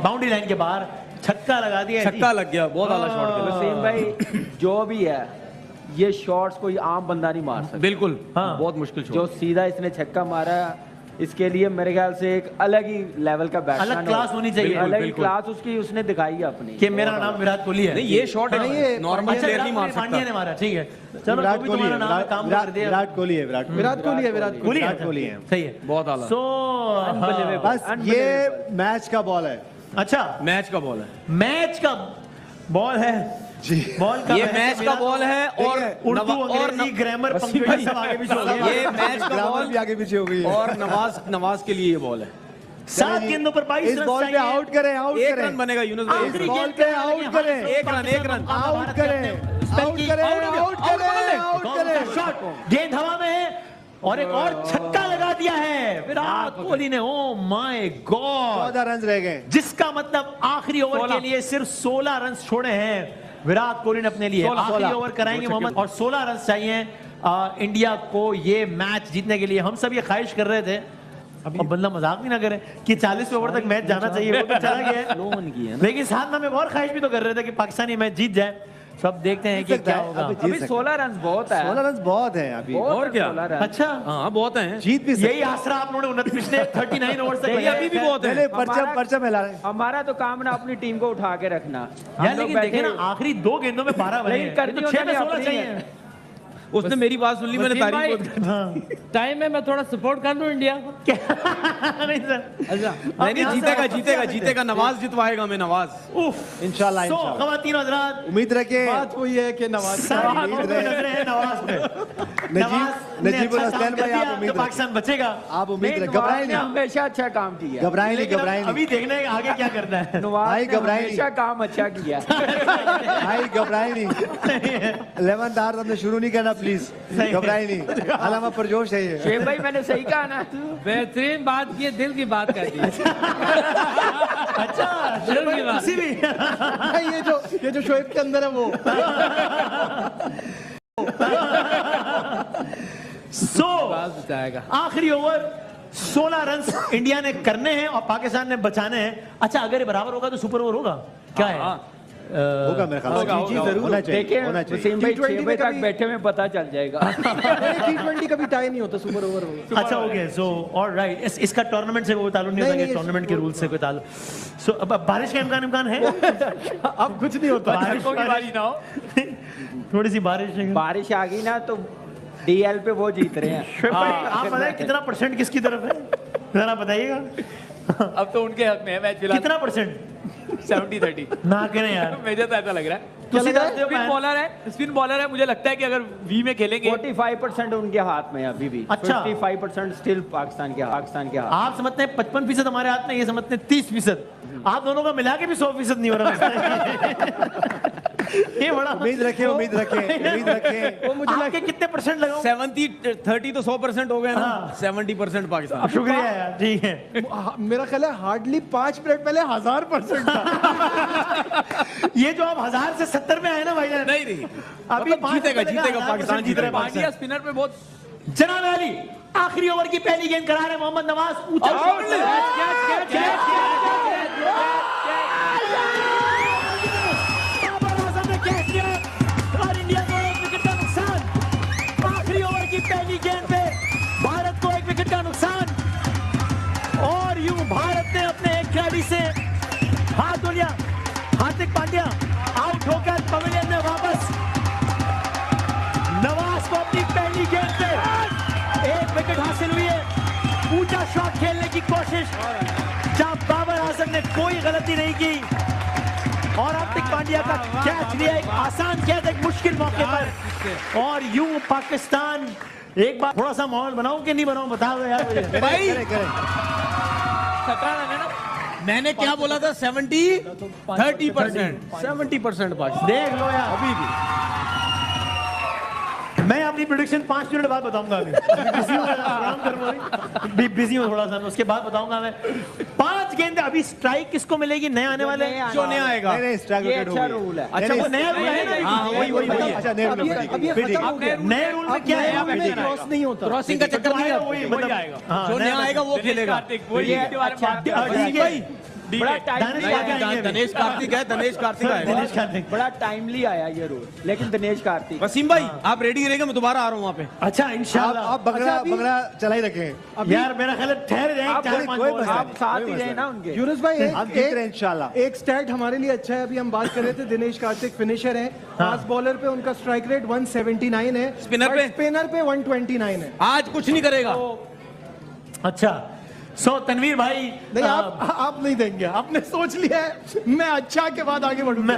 G: बाउंड्री लाइन के बाहर छक्का लगा दिया है।
B: छक्का लग गया, बहुत आला शॉट खेला।
F: वसीम भाई जो भी है ये शॉट्स कोई आम बंदा नहीं मार सकता।
B: बिल्कुल,
G: हाँ।
B: बहुत मुश्किल
F: जो
B: शॉट।
F: सीधा इसने छक्का मारा इसके लिए मेरे ख्याल से एक अलग ही लेवल का बैट्समैन
G: अलग क्लास होनी चाहिए।
F: अलग ही
B: बिल्कुल।
F: क्लास उसकी उसने दिखाई है अपनी
G: कि मेरा नाम विराट कोहली है।
B: नहीं, ये शॉट
C: नहीं, ये
B: है नॉर्मल
G: अच्छा,
B: प्लेयर नहीं मार
G: पांड्या
B: सकता।
G: ने मारा, ठीक है। चलो
E: विराट
G: जो भी
E: कोहली है,
G: तुम्हारा नाम है, काम कर दिया।
E: विराट कोहली है, विराट कोहली।
C: विराट कोहली है, विराट कोहली।
G: विराट
E: कोहली है।
G: सही है।
B: बहुत आला।
G: सो
E: बस ये मैच का बॉल है
G: अच्छा,
B: मैच का बॉल है,
G: मैच का बॉल है
E: जी।
G: बॉल का
B: ये मैच का बॉल है। और
G: उर्दू अंग्रेजी ग्रामर पंक्चुएशन सब आगे पीछे हो गया।
B: ये मैच का
E: ग्रामर
B: बॉल
E: भी आगे पीछे हो गई है।
B: और नवाज के लिए ये बॉल है।
G: 7 गेंदों पर 22
E: इस
G: रन
E: बॉल पे
G: चाहिए।
E: आउट करें, आउट
B: एक
E: करें,
B: रन बनेगा यूनुस भाई।
G: आखिरी
E: इस बॉल
G: गेंद
E: पे
G: पे
E: आउट
G: लगे,
E: करें।
G: हाँ,
B: एक रन, एक रन।
E: आउट करें, आउट करें, आउट करें, आउट करें।
G: शॉट गेंद हवा में है और एक और छक्का लगा दिया है विराट कोहली ने। ओ माय गॉड,
E: 14 रन रह गए।
G: जिसका मतलब आखिरी ओवर के लिए सिर्फ 16 रन छोड़े हैं विराट कोहली ने अपने लिए। आखिरी ओवर कराएंगे मोहम्मद और 16 रन चाहिए इंडिया को ये मैच जीतने के लिए। हम सब ये ख्वाहिश कर रहे थे, अब बंदा मजाक भी ना करे कि 40 ओवर तक मैच जाना चाहिए, वो तो चला गया है। लेकिन साथ में हम एक और ख्वाहिश भी तो कर रहे थे कि पाकिस्तानी मैच जीत जाए। सब देखते हैं कि क्या होगा।
F: अभी 16 रन बहुत है।
E: 16 रन बहुत है अभी।
B: और क्या?
F: 16 रन।
G: अच्छा,
B: हाँ बहुत हैं।
E: जीत भी सकते
G: यही आसरा आप लोगों ने पिछले 39 ओवर तक लगाया
B: अभी भी बहुत
E: हैं।
B: है।
E: पहले परचम परचम हिला रहे हैं।
F: हमारा तो काम ना अपनी टीम को उठा के रखना। हम
G: यार
F: लोग
G: लेकिन देखे
F: बैठे-
G: ना आखिरी 2 गेंदों में 12 बने
F: लेकिन
G: हैं।
F: करनी
G: तो 6 में
F: उन्होंने
G: 16
F: अपनी
G: चाहिए।
F: है।
B: उसने मेरी बात सुन ली, मैंने
D: वसीम
B: तारीफ
D: भाई,
B: बहुत की।
D: टाइम में मैं थोड़ा सपोर्ट कर दूं इंडिया को।
G: नहीं सर,
D: अच्छा
B: नहीं नहीं, जीतेगा नवाज जितवाएगा। मैं नवाज
G: उफ
E: इंशाल्लाह,
G: सो
E: इंशाल्लाह।
G: खवातीन हजरात,
E: उम्मीद रखें।
C: बात वही है कि नवाज
G: सारी
E: उम्मीद
G: लोगों की
E: रहे।
G: नजरें हैं नवाज पे।
E: नजीबुल
G: अच्छा काम
E: हसन
G: कर
E: भाई,
G: दिया,
E: आप उम्मीद
G: तो पाकिस्तान बचेगा।
E: आप उम्मीद
F: नहीं,
E: रखें,
F: नवाज
E: घबराएं
F: ने
E: नहीं,
F: हमेशा अच्छा काम किया।
E: घबराएं नहीं,
G: लेकिन
E: घबराएं
G: अभी
E: नहीं,
G: देखना है आगे क्या करना है।
F: नवाज
E: भाई,
F: ने
E: घबराएं
F: हमेशा काम अच्छा किया।
E: भाई घबराएं नहीं। 11th आवर हमने शुरू नहीं करना, प्लीज घबराएं नहीं। अलामा परजोश है ये।
F: शेख भाई मैंने सही कहा ना।
D: बेहतरीन बात की, दिल की बात कर दी।
G: अच्छा
D: दिल की बात।
G: किसी भी
C: ये जो शोएब के अंदर है वो।
G: सो
D: बात बताएगा।
G: आखिरी ओवर 16 रन इंडिया ने करने हैं और पाकिस्तान ने बचाने हैं। अच्छा अगर ये बराबर होगा तो सुपर ओवर होगा क्या है?
E: होगा मेरे ख्याल से। जी, जरूर होना चाहिए,
F: देखिए
E: होना चाहिए।
F: वसीम भाई
C: T20
F: 6
C: में
F: बजे तक
C: कभी-
F: बैठे में पता चल जाएगा।
C: T20 कभी टाई नहीं होता, सुपर ओवर होगा।
G: अच्छा हो गया। सो ऑलराइट, इसका टूर्नामेंट से कोई ताल्लुक नहीं
C: नहीं,
G: होता,
C: नहीं,
G: टूर्नामेंट के रूल से कोई ताल्लुक। सो अब बारिश का इम्कान है?
C: अब कुछ नहीं होता।
G: बारिश
D: बारी ना हो।
G: थोड़ी सी बारिश है।
F: बारिश आ गई ना तो डीएल पे वो जीत रहे हैं।
G: आप बताइए कितना परसेंट किसकी तरफ है, जरा बताइएगा।
D: अब तो उनके हक में है मैच फिलहाल।
G: कितना परसेंट?
D: 70-30।
G: ना करें यार।
D: मुझे तो ऐसा लग रहा है।
G: क्या लग रहा है?
D: स्पिन बॉलर है, मुझे लगता है कि अगर वी में खेलेंगे
F: 45% उनके हाथ में है अभी भी।
G: अच्छा।
F: 55% स्टिल पाकिस्तान के हाथ।
G: आप समझते हैं 55% हमारे हाथ में, ये समझते हैं 30%। आप दोनों का मिला के भी 100% नहीं हो रहा। ये बड़ा
E: उम्मीद रखें, उम्मीद रखें, उम्मीद रखें।
G: वो मुझे आपके कितने परसेंट लगाओ?
B: 70-30 तो 100% हो गए ना। 70% पाकिस्तान।
G: शुक्रिया यार, ठीक है।
C: मेरा ख्याल है हार्डली 5 मिनट पहले 1000% था।
G: ये जो आप 1000 से 70 में आए ना भाई,
B: नहीं नहीं,
G: अभी
B: मतलब जीतेगा पाकिस्तान, जीत रहा है
D: पांड्या
B: पाकिस्तान।
D: स्पिनर पे बहुत
G: जनाब अली आखिरी ओवर की पहली गेंद करा रहे मोहम्मद नवाज। ऊंचा शॉट ले। बाबर आजम ने कैच किया और इंडिया को 1 विकेट का नुकसान। आखिरी ओवर की पहली गेंद पे भारत को 1 विकेट का नुकसान और यूं भारत ने अपने एक खिलाड़ी से हाथ धो लिया। हार्दिक पांड्या आउट होकर पवेलियन में वापस। नवाज को अपनी पहली गेंद पे 1 विकेट हासिल हुई है। ऊंचा शॉट खेलने की कोशिश जहां बाबर आजम ने कोई गलती नहीं की।
A: और हार्दिक पांड्या का कैच लिया, एक आसान कैच एक मुश्किल मौके पर। और यूं पाकिस्तान, एक बार थोड़ा सा माहौल बनाऊं कि नहीं बनाऊं, बताओ यार मुझे।
B: भाई
D: 17 रन है ना।
B: मैंने क्या बोला था? 30% 70% पाकिस्तान।
A: देख लो यार, अभी भी मैं अपनी प्रेडिक्शन 5 मिनट बाद बताऊंगा। अभी बिजी हूं, आराम करूंगा, बिजी हूं थोड़ा सा, उसके बाद बताऊंगा मैं। 5 गेंद अभी। स्ट्राइक किसको मिलेगी? नया आने वाले
B: जो नया आएगा।
E: नहीं नहीं स्ट्राइक
F: ये
E: विकेट हो
F: अच्छा
E: गई।
F: रूल है।
A: अच्छा, वो नया रूल है ना?
B: हाँ, वही
E: अच्छा नए रूल में
C: अब ये
E: फिर ठीक
C: खत्म हो गया।
A: नए रूल में क्या है?
C: में क्रॉस नहीं होता।
B: क्रॉसिंग का चक्कर नहीं है,
A: मतलब हाँ,
B: जो नया आएगा वो खेलेगा।
F: बड़ा टाइमली
B: दिनेश कार्तिक है, दिनेश कार्तिक है।
F: बड़ा टाइमली आया ये रूल, लेकिन दिनेश कार्तिक
B: वसीम भाई आप रेडी रहेंगे, मैं दोबारा आ रहा हूँ वहाँ पे।
A: अच्छा इंशाल्लाह।
E: आप बंगड़ा चला ही रखें।
A: यार मेरा ख्याल है ठहर जाएंगे 4-5
E: कोई
A: बॉल।
E: मसला
F: आप साथ ही रहे ना उनके।
C: यूनुस भाई
E: हम जीत रहे हैं इंशाल्लाह।
C: एक स्टैट हमारे लिए अच्छा है। अभी हम बात कर रहे थे दिनेश कार्तिक फिनिशर हैं, फास्ट बॉलर पे उनका स्ट्राइक रेट 179 है,
B: स्पिनर पे?
C: स्पिनर पे 129 है।
B: आज कुछ नहीं करेगा।
A: अच्छा सो तनवीर भाई,
C: नहीं आप नहीं देंगे, आपने सोच लिया है मैं अच्छा के बाद आगे बढ़ूंगा।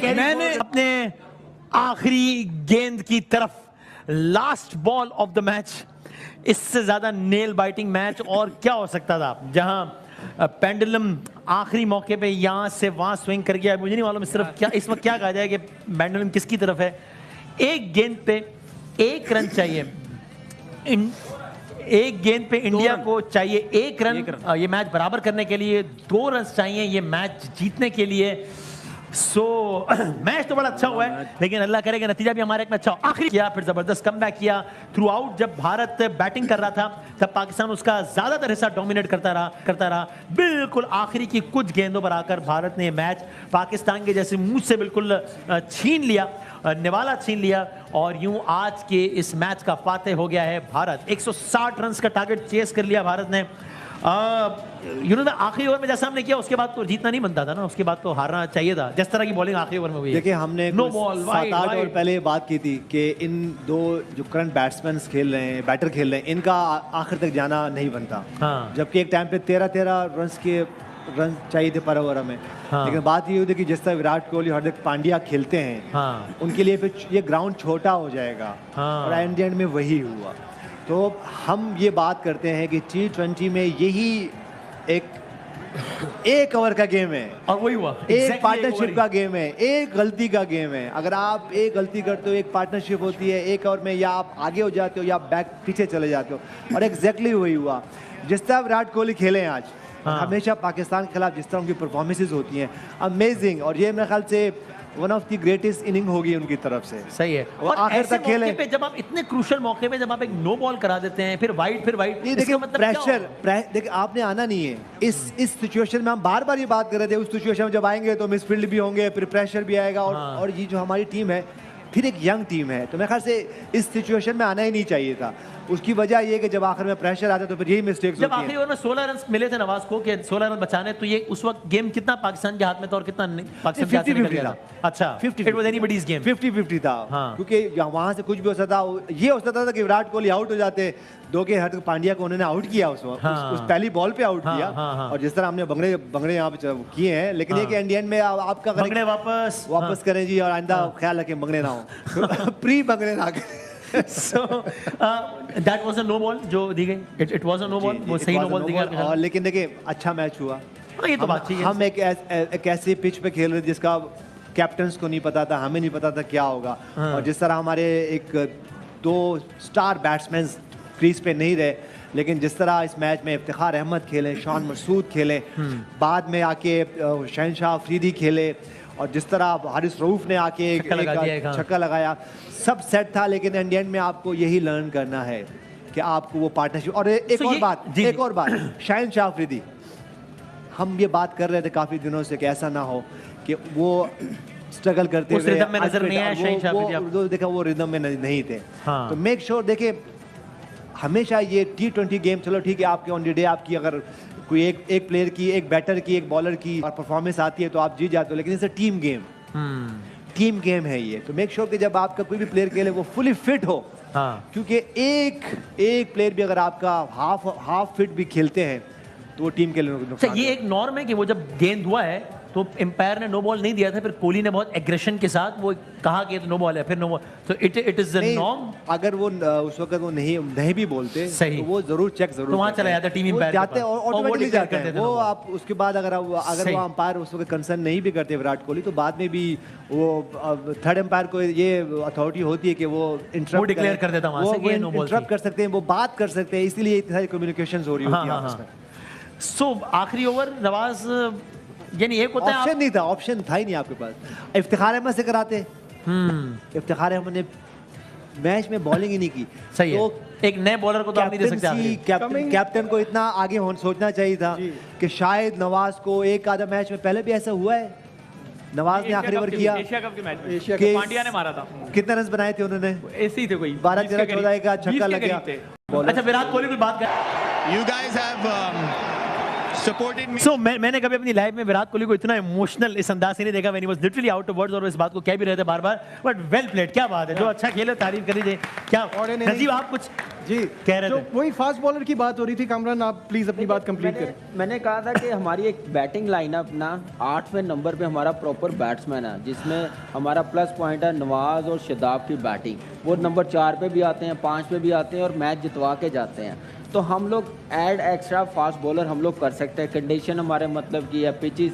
A: मैंने अपने आखिरी गेंद की तरफ, last ball of the match, इससे ज्यादा नेल बाइटिंग मैच और क्या हो सकता था, जहां पेंडुलम आखिरी मौके पे यहां से वहां स्विंग कर गया। मुझे नहीं मालूम सिर्फ क्या इस वक्त क्या कहा जाए कि पेंडुलम किसकी तरफ है। एक गेंद पे 1 रन चाहिए, एक गेंद पे इंडिया को चाहिए 1 रन। ये मैच बराबर करने के लिए 2 रन चाहिए ये मैच जीतने के लिए। सो मैच तो बड़ा अच्छा हुआ है, लेकिन अल्लाह करेगा नतीजा भी हमारे एक में अच्छा हो। आखिरी किया, फिर जबरदस्त कमबैक किया थ्रू आउट। जब भारत बैटिंग कर रहा था तब पाकिस्तान उसका ज्यादातर हिस्सा डोमिनेट करता रहा। बिल्कुल आखिरी की कुछ गेंदों पर आकर भारत ने मैच पाकिस्तान के जैसे मुंह से बिल्कुल छीन लिया, निवाला छीन लिया। और यूं आज के इस मैच का फातेह हो गया है भारत। 160 रन का टारगेट चेस कर लिया भारत ने। आखिरी ओवर में जैसा हमने किया उसके बाद तो जीतना नहीं बनता था ना, उसके बाद तो हारना चाहिए था। जिस तरह की बॉलिंग आखिरी ओवर में हुई।
E: देखिए हमने
A: नो बॉल
E: 7-8 ओवर पहले बात की थी कि इन दो जो करंट बैट्समैन खेल रहे हैं, बैटर खेल रहे हैं, इनका आखिर तक जाना नहीं बनता।
A: हाँ।
E: जबकि एक टाइम पे 13-13 रन चाहिए थे पर ओवर में।
A: हाँ।
E: लेकिन बात ये होती है कि जिस तरह विराट कोहली और हार्दिक पांड्या खेलते हैं,
A: हाँ।
E: उनके लिए फिर ये ग्राउंड छोटा हो जाएगा।
A: हाँ।
E: और एंड में वही हुआ। तो हम ये बात करते हैं कि T20 में यही एक ओवर का गेम है
A: और वही हुआ।
E: एक पार्टनरशिप का गेम है, एक गलती का गेम है। अगर आप एक गलती करते हो, एक पार्टनरशिप होती है, एक ओवर में या आप आगे हो जाते हो या बैक पीछे चले जाते हो। और एग्जैक्टली वही हुआ। जिस तरह विराट कोहली खेले हैं आज, हमेशा पाकिस्तान के खिलाफ जिस तरह उनकी परफॉर्मेंसेज होती हैं, अमेजिंग। और ये मेरे ख्याल से one of the greatest inning होगी उनकी तरफ से।
A: सही है।
E: और आखिर तक खेले
A: मौके पे जब आप इतने क्रूशियल मौके पे जब आप एक नो बॉल करा देते हैं, फिर वाइड
E: ये देखिए प्रेशर, देखिए आपने आना नहीं है इस सिचुएशन में। हम बार बार ये बात कर रहे थे, उस सिचुएशन में जब आएंगे तो मिसफील्ड भी होंगे, फिर प्रेशर भी आएगा। और ये जो हमारी टीम है फिर एक यंग टीम है, तो मेरे ख्याल से इस सिचुएशन में आना ही नहीं चाहिए था। उसकी वजह ये कि जब आखिर में प्रेशर आता है तो फिर यही मिस्टेक्स
A: जब आखिरी ओवर में 16 रन मिले थे नवाज को कि 16 रन बचाने, तो ये उस वक्त गेम कितना पाकिस्तान के हाथ में था और कितना पाकिस्तान के हाथ से निकल गया था? अच्छा
E: 50
A: इट वाज एनीबॉडीज गेम।
E: 50-50 था।
A: हाँ।
E: क्योंकि वहां से कुछ भी हो सकता था। ये हो सकता था कि विराट कोहली आउट हो जाते, दो के हार्दिक पांड्या को उन्होंने आउट किया उस पहली बॉल पे आउट किया। और जिस तरह हमने बंगड़े यहाँ पे किए हैं, लेकिन ये कि इंडियन में आपका
A: बंगड़े वापस
E: करें जी। और आइंदा ख्याल रखें बंगड़े ना हो, प्री बंगड़े ना करें।
A: So that was a no ball जो दी गई। It was a no ball, वो सही no ball दी गई।
E: और लेकिन देखिए अच्छा मैच हुआ।
A: ये तो बात है।
E: हम एक ऐसी पिच पे खेल रहे थे जिसका कैप्टन्स को नहीं पता था, हमें नहीं पता था क्या होगा। और जिस तरह हमारे एक 2 स्टार बैट्समैन क्रीज पे नहीं रहे, लेकिन जिस तरह इस मैच में इफ्तिखार अहमद खेले, शान मसूद खेले, बाद में आके शहनशाह अफरीदी खेले, और जिस तरह हारिस रऊफ ने आके छक्का लगाया, सब सेट था। लेकिन इंडियन में आपको यही लर्न करना है कि आपको वो पार्टनरशिप। और एक और बात शहनशाह अफरीदी, हम ये बात कर रहे थे काफी दिनों से कि ऐसा ना हो कि वो स्ट्रगल करते हुए
A: रिदम में नजर नहीं आया शहनशाह अफरीदी।
E: देखा वो रिदम में नहीं थे।
A: हाँ।
E: तो मेक श्योर देखिए हमेशा ये T20 गेम, चलो ठीक है आपके ऑन द डे आपकी अगर कोई एक प्लेयर की, एक बैटर की, एक बॉलर की और परफॉर्मेंस आती है तो आप जीत जाते हो, लेकिन इसे टीम गेम है ये। तो मेक श्योर कि जब आपका कोई भी प्लेयर खेले वो फुली फिट हो।
A: हाँ।
E: क्योंकि एक प्लेयर भी अगर आपका हाफ फिट भी खेलते हैं तो वो टीम के लिए नुकसान।
A: ये एक नॉर्म है कि वो जब गेंद हुआ है
G: तो एम्पायर ने नो बॉल नहीं दिया था, फिर कोहली ने बहुत एग्रेशन के साथ वो कहा कि नो बॉल है, फिर नो बॉल, तो इट इज द
E: नहीं,
G: नॉर्म।
E: अगर वो उस वक्त वो नहीं भी बोलते
G: सही,
E: तो वो जरूर चेक जरूर
G: तो वहाँ
E: करते
G: चला जाता टीम
E: वो
G: एम्पायर
E: जाते हैं और ऑटोमेटिकली
G: declare
E: जाते
G: कर
E: हैं
G: देते
E: वो।
G: हैं।
E: आप उसके बाद अगर
G: सही।
E: वो अंपायर उस वक्त कंसर्न नहीं भी करते विराट कोहली, तो बाद में भी वो थर्ड एम्पायर को ये अथॉरिटी होती है कि वो इंटरप्ट
G: declare कर देता वहाँ से कि ये no ball
E: इंटरप्ट
G: थी।
E: कर सकते हैं, वो बात कर सकते हैं, इसीलिए इतनी सारी कम्युनिकेशन हो रही होती है
G: हाँ,
E: आपस
G: हाँ,
E: में।
G: सो आखिरी ओवर नवाज, यानी एक होता है
E: ऑप्शन नहीं था, ऑप्शन था ही नहीं आपके पास। इफ्तिखार अहमद से कराते, इफ्तिखार अहमद ने मैच में बॉलिंग ही नहीं की।
G: सही है,
E: तो
G: एक नए बॉलर को तो आप नहीं दे सकते आखिरी।
E: कैप्टन को इतना आगे सोचना चाहिए था कि शायद नवाज को एक आधा मैच में पहले भी ऐसा हुआ है, नवाज ने आखिरी ओवर किया
H: एशिया कप के मैच में
C: एशिया
E: कि
H: पांड्या ने मारा था,
E: कितने रन बनाए थे उन्होंने?
H: ऐसे ही थे कोई
E: 12 13 14 का छक्का लग गया।
G: अच्छा विराट कोहली की बात कर,
I: You guys have supported me.
G: सो मैंने कभी अपनी लाइफ में विराट कोहली को इतना इमोशनल इस अंदाज से नहीं देखा, when he was literally out of words, और इस बात को कह भी रहे थे बार बार, बट वेल प्लेड, क्या बात है, जो अच्छा खेले तारीफ कर दीजिए। क्या नजीब आप कुछ
C: जी
G: कह रहे
C: जो
G: थे?
C: वही फास्ट बॉलर की बात हो रही थी, कामरान आप प्लीज अपनी बात कंप्लीट करें।
F: मैंने कहा था कि हमारी एक बैटिंग लाइनअप ना 8वें नंबर पे हमारा प्रॉपर बैट्समैन है, जिसमें हमारा प्लस पॉइंट है नवाज और शादाब की बैटिंग। वो नंबर 4 पे भी आते हैं, 5 पे भी आते हैं और मैच जितवा के जाते हैं। तो हम लोग ऐड एक्स्ट्रा फास्ट बॉलर हम लोग कर सकते हैं। कंडीशन हमारे मतलब की है, पिचेस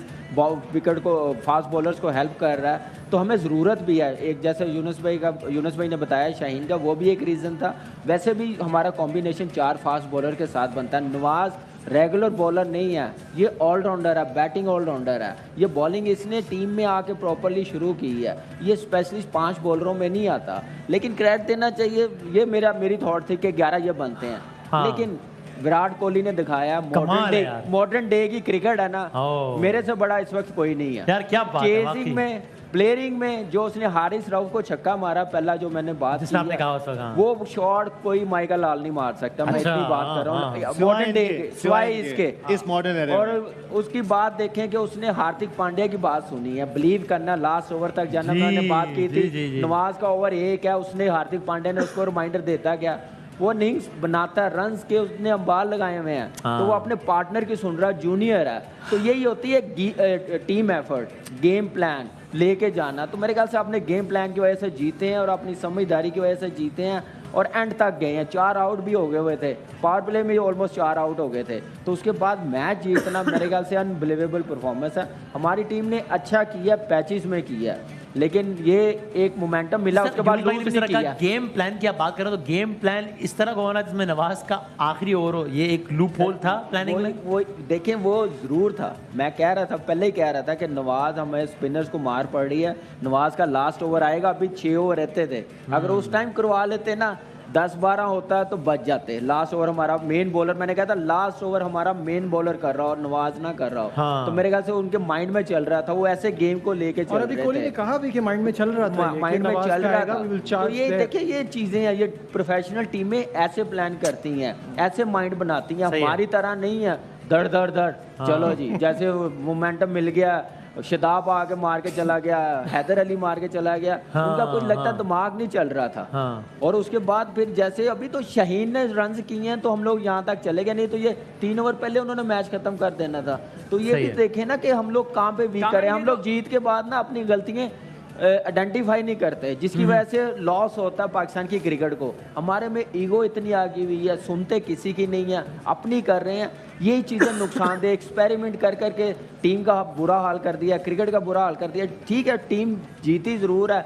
F: विकेट को फास्ट बॉलर्स को हेल्प कर रहा है, तो हमें ज़रूरत भी है। एक जैसे यूनुस भाई ने बताया शाहीन का, वो भी एक रीज़न था। वैसे भी हमारा कॉम्बिनेशन 4 फास्ट बॉलर के साथ बनता है। नवाज रेगुलर बॉलर नहीं है, ये ऑलराउंडर है, बैटिंग ऑलराउंडर है। ये बॉलिंग इसने टीम में आके प्रॉपरली शुरू की है, ये स्पेशलिस्ट 5 बॉलरों में नहीं आता। लेकिन क्रेडिट देना चाहिए, ये मेरी थॉट थी कि 11 ये बनते हैं।
G: हाँ।
F: लेकिन विराट कोहली ने दिखाया
G: कमाल है यार।
F: मॉडर्न डे की क्रिकेट है ना,
G: ओह।
F: मेरे से बड़ा इस वक्त कोई नहीं है
G: यार क्या बात है वाकई।
F: चेजिंग में, प्लेयरिंग में, जो उसने हारिस राव को छक्का मारा पहला, जो मैंने बात
G: जिसने
F: की
G: आपने
F: है,
G: कहा उस वक्त, हाँ।
F: वो शॉट कोई माइका लाल नहीं मार सकता। मैं
G: अच्छा,
F: इतनी बात कर रहा
G: हाँ,
F: हूँ मॉडर्न डे के, सिवाय इसके
E: इस मॉडर्न एरा
F: और उसकी बात देखें कि उसने हार्दिक पांड्या की बात सुनी है, बिलीव करना, लास्ट ओवर तक जाना।
G: जी,
F: मैंने बात की
G: जी,
F: थी,
G: जी, जी।
F: नवाज का ओवर 1 है, उसने हार्दिक पांड्या ने उसको रिमाइंडर देता क्या, वो इनिंग्स बनाता है, रन्स के उसने अंबार लगाए हुए हैं,
G: हाँ।
F: तो वो अपने पार्टनर की सुन रहा, जूनियर है। तो यही होती है टीम एफर्ट, गेम प्लान लेके जाना। तो मेरे ख्याल से अपने गेम प्लान की वजह से जीते हैं और अपनी समझदारी की वजह से जीते हैं और एंड तक गए हैं। 4 आउट भी हो गए हुए थे, पावर प्ले में ऑलमोस्ट 4 आउट हो गए थे, तो उसके बाद मैच जीतना मेरे ख्याल से अनबिलीवेबल परफॉर्मेंस है। हमारी टीम ने अच्छा किया, पैचेस में किया, लेकिन ये एक मोमेंटम मिला, उसके बाद लूज नहीं किया।
G: गेम प्लान की आप बात करें तो गेम प्लान इस तरह का होना जिसमें नवाज का आखिरी ओवर हो, ये एक लूप होल था प्लानिंग में।
F: वो देखें, वो जरूर था। मैं कह रहा था, पहले ही कह रहा था कि नवाज, हमें स्पिनर्स को मार पड़ रही है, नवाज का लास्ट ओवर आएगा। अभी 6 ओवर रहते थे, अगर उस टाइम करवा लेते ना, 10-12 होता है तो बच जाते। लास्ट ओवर हमारा मेन बॉलर, मैंने कहा था लास्ट ओवर हमारा मेन बॉलर कर रहा हो और नवाज ना कर रहा हो।
G: हाँ।
F: तो मेरे ख्याल से उनके माइंड में चल रहा था, वो ऐसे गेम को लेके चल
C: और अभी
F: रहे
C: कोहली
F: थे।
C: ने कहा भी कि माइंड में चल रहा था,
F: माइंड में चल रहा था। तो ये देखिए, ये चीजें हैं, ये प्रोफेशनल टीमें ऐसे प्लान करती हैं, ऐसे माइंड बनाती हैं।
G: सही है।
F: हमारी तरह नहीं है धड़ धड़ धड़, चलो जी, जैसे मोमेंटम मिल गया, शदाब आके मार के चला गया, हैदर अली मार के चला गया, उनका कुछ लगता दिमाग नहीं चल रहा था। और उसके बाद फिर जैसे अभी तो शाहीन ने रन्स किए हैं तो हम लोग यहाँ तक चले गए, नहीं तो ये 3 ओवर पहले उन्होंने मैच खत्म कर देना था। तो ये भी देखें ना कि हम लोग कहाँ पे वीक करें। हम लोग जीत के बाद ना अपनी गलतियाँ आइडेंटिफाई नहीं करते, जिसकी वजह से लॉस होता है पाकिस्तान की क्रिकेट को। हमारे में ईगो इतनी आ गई हुई है, सुनते किसी की नहीं है, अपनी कर रहे हैं। यही चीज़ें नुकसानदेह, एक्सपेरिमेंट कर करके टीम का बुरा हाल कर दिया, क्रिकेट का बुरा हाल कर दिया। ठीक है, टीम जीती ज़रूर है,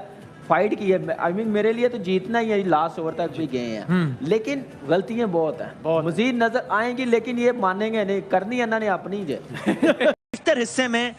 F: फाइट की है, आई मीन मेरे लिए तो जीतना ही है, लास्ट ओवर तक भी गए हैं, लेकिन गलतियां बहुत हैं, मजीद नजर आएंगी, लेकिन ये मानेंगे नहीं, करनी है ना नहीं अपनी जे।
G: बेहतर हिस्से में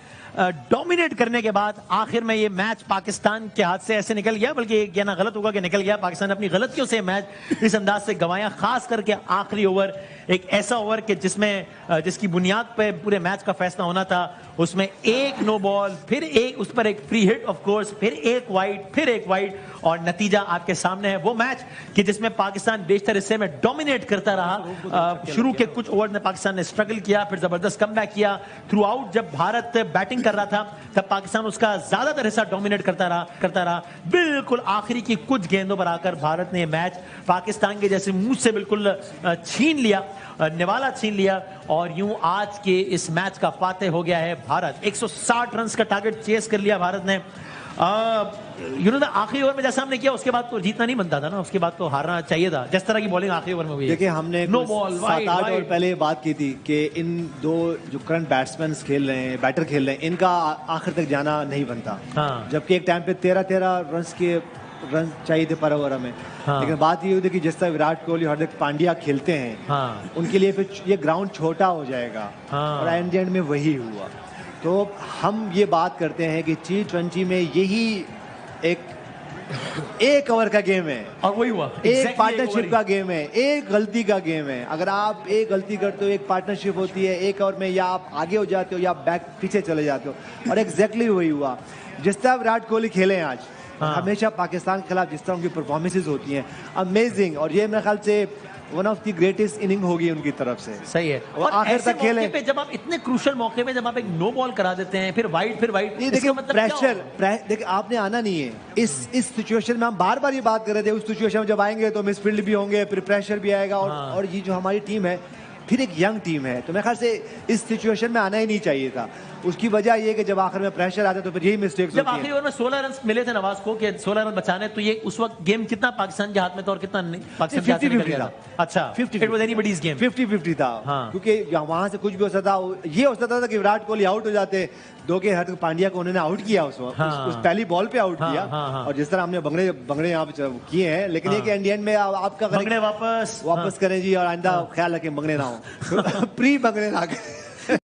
G: डोमिनेट करने के बाद आखिर में ये मैच पाकिस्तान के हाथ से ऐसे निकल गया, बल्कि ये कहना गलत होगा कि निकल गया, पाकिस्तान ने अपनी गलतियों से मैच इस अंदाज से गंवाया। खास करके आखिरी ओवर, एक ऐसा ओवर कि जिसकी बुनियाद पे पूरे मैच का फैसला होना था, उसमें एक नो बॉल, फिर एक उस पर एक फ्री हिट ऑफ कोर्स, फिर एक वाइड, फिर एक वाइड, और नतीजा आपके सामने है। वो मैच कि जिसमें पाकिस्तान बेशतर हिस्से में डोमिनेट करता रहा। शुरू के कुछ ओवर में पाकिस्तान ने स्ट्रगल किया, फिर जबरदस्त कमबैक किया। थ्रू आउट जब भारत बैटिंग कर रहा था तब पाकिस्तान उसका ज्यादातर हिस्सा डोमिनेट करता रहा। बिल्कुल आखिरी की कुछ गेंदों पर आकर भारत ने मैच पाकिस्तान के जैसे मुंह से बिल्कुल छीन लिया, निवाला छीन लिया, और यूं आज के इस मैच का फातेह हो गया है भारत। 160 रन का टारगेट चेस कर लिया भारत ने। आखिरी ओवर में जैसा हमने किया उसके बाद तो जीतना नहीं बनता था ना, उसके बाद तो हारना चाहिए था। जिस तरह की बॉलिंग आखिरी ओवर में हुई है,
E: देखिए हमने
G: नो बॉल
E: 7-8 ओवर पहले ये बात की थी कि इन दो जो करंट बैट्समैन खेल रहे हैं, बैटर खेल रहे हैं, इनका आखिर तक जाना नहीं बनता।
G: हाँ।
E: जबकि एक टाइम पे 13-13 रन चाहिए थे पर ओवर में।
G: हाँ।
E: लेकिन बात ये हुई थी कि जिस तरह विराट कोहली, हार्दिक पांड्या खेलते हैं,
G: हाँ।
E: उनके लिए फिर ये ग्राउंड छोटा हो जाएगा।
G: हाँ।
E: और एंड में वही हुआ। तो हम ये बात करते हैं कि T20 में यही एक ओवर का गेम है
G: और वही हुआ।
E: एक पार्टनरशिप का गेम है, एक गलती का गेम है। अगर आप एक गलती करते हो, एक पार्टनरशिप होती है एक ओवर में, या आप आगे हो जाते हो या आप बैक पीछे चले जाते हो। और एग्जैक्टली वही हुआ। जिस तरह विराट कोहली खेले हैं आज, हमेशा पाकिस्तान के खिलाफ जिस तरह उनकी परफॉर्मेंसेज होती हैं, अमेजिंग। और ये मेरे ख्याल से one of the greatest inning होगी उनकी तरफ से।
G: सही है।
E: और आखिर तक खेले
G: पे जब आप इतने क्रूशियल मौके में जब आप एक नो बॉल करा देते हैं, फिर वाइड
E: ये देखिए प्रेशर, देखिए आपने आना नहीं है इस सिचुएशन में। हम बार बार ये बात कर रहे थे, उस सिचुएशन में जब आएंगे तो मिसफील्ड भी होंगे, फिर प्रेशर भी आएगा। और ये जो हमारी टीम है फिर एक यंग टीम है, तो मेरे ख्याल से इस सिचुएशन में आना ही नहीं चाहिए था। उसकी वजह ये कि जब आखिर में प्रेशर आता है तो फिर यही मिस्टेक्स
G: जब आखिरी ओवर में 16 रन मिले थे नवाज को कि 16 रन बचाने, तो ये उस वक्त गेम कितना पाकिस्तान के हाथ में था और कितना नहीं पाकिस्तान के हाथ में निकल गया था? अच्छा, 50-50
E: था।
G: हाँ।
E: क्योंकि वहां से कुछ भी हो सकता था। ये हो सकता था कि विराट कोहली आउट हो जाते, दो के हार्दिक पांड्या को उन्होंने आउट किया उस पहली बॉल पे आउट किया। और जिस तरह हमने बंगड़े यहाँ पे किए हैं, लेकिन ये कि एंड में आपका
G: बंगड़े वापस
E: करें जी, और आइंदा ख्याल रखें बंगड़े ना हो, प्री बंगड़े ना करें।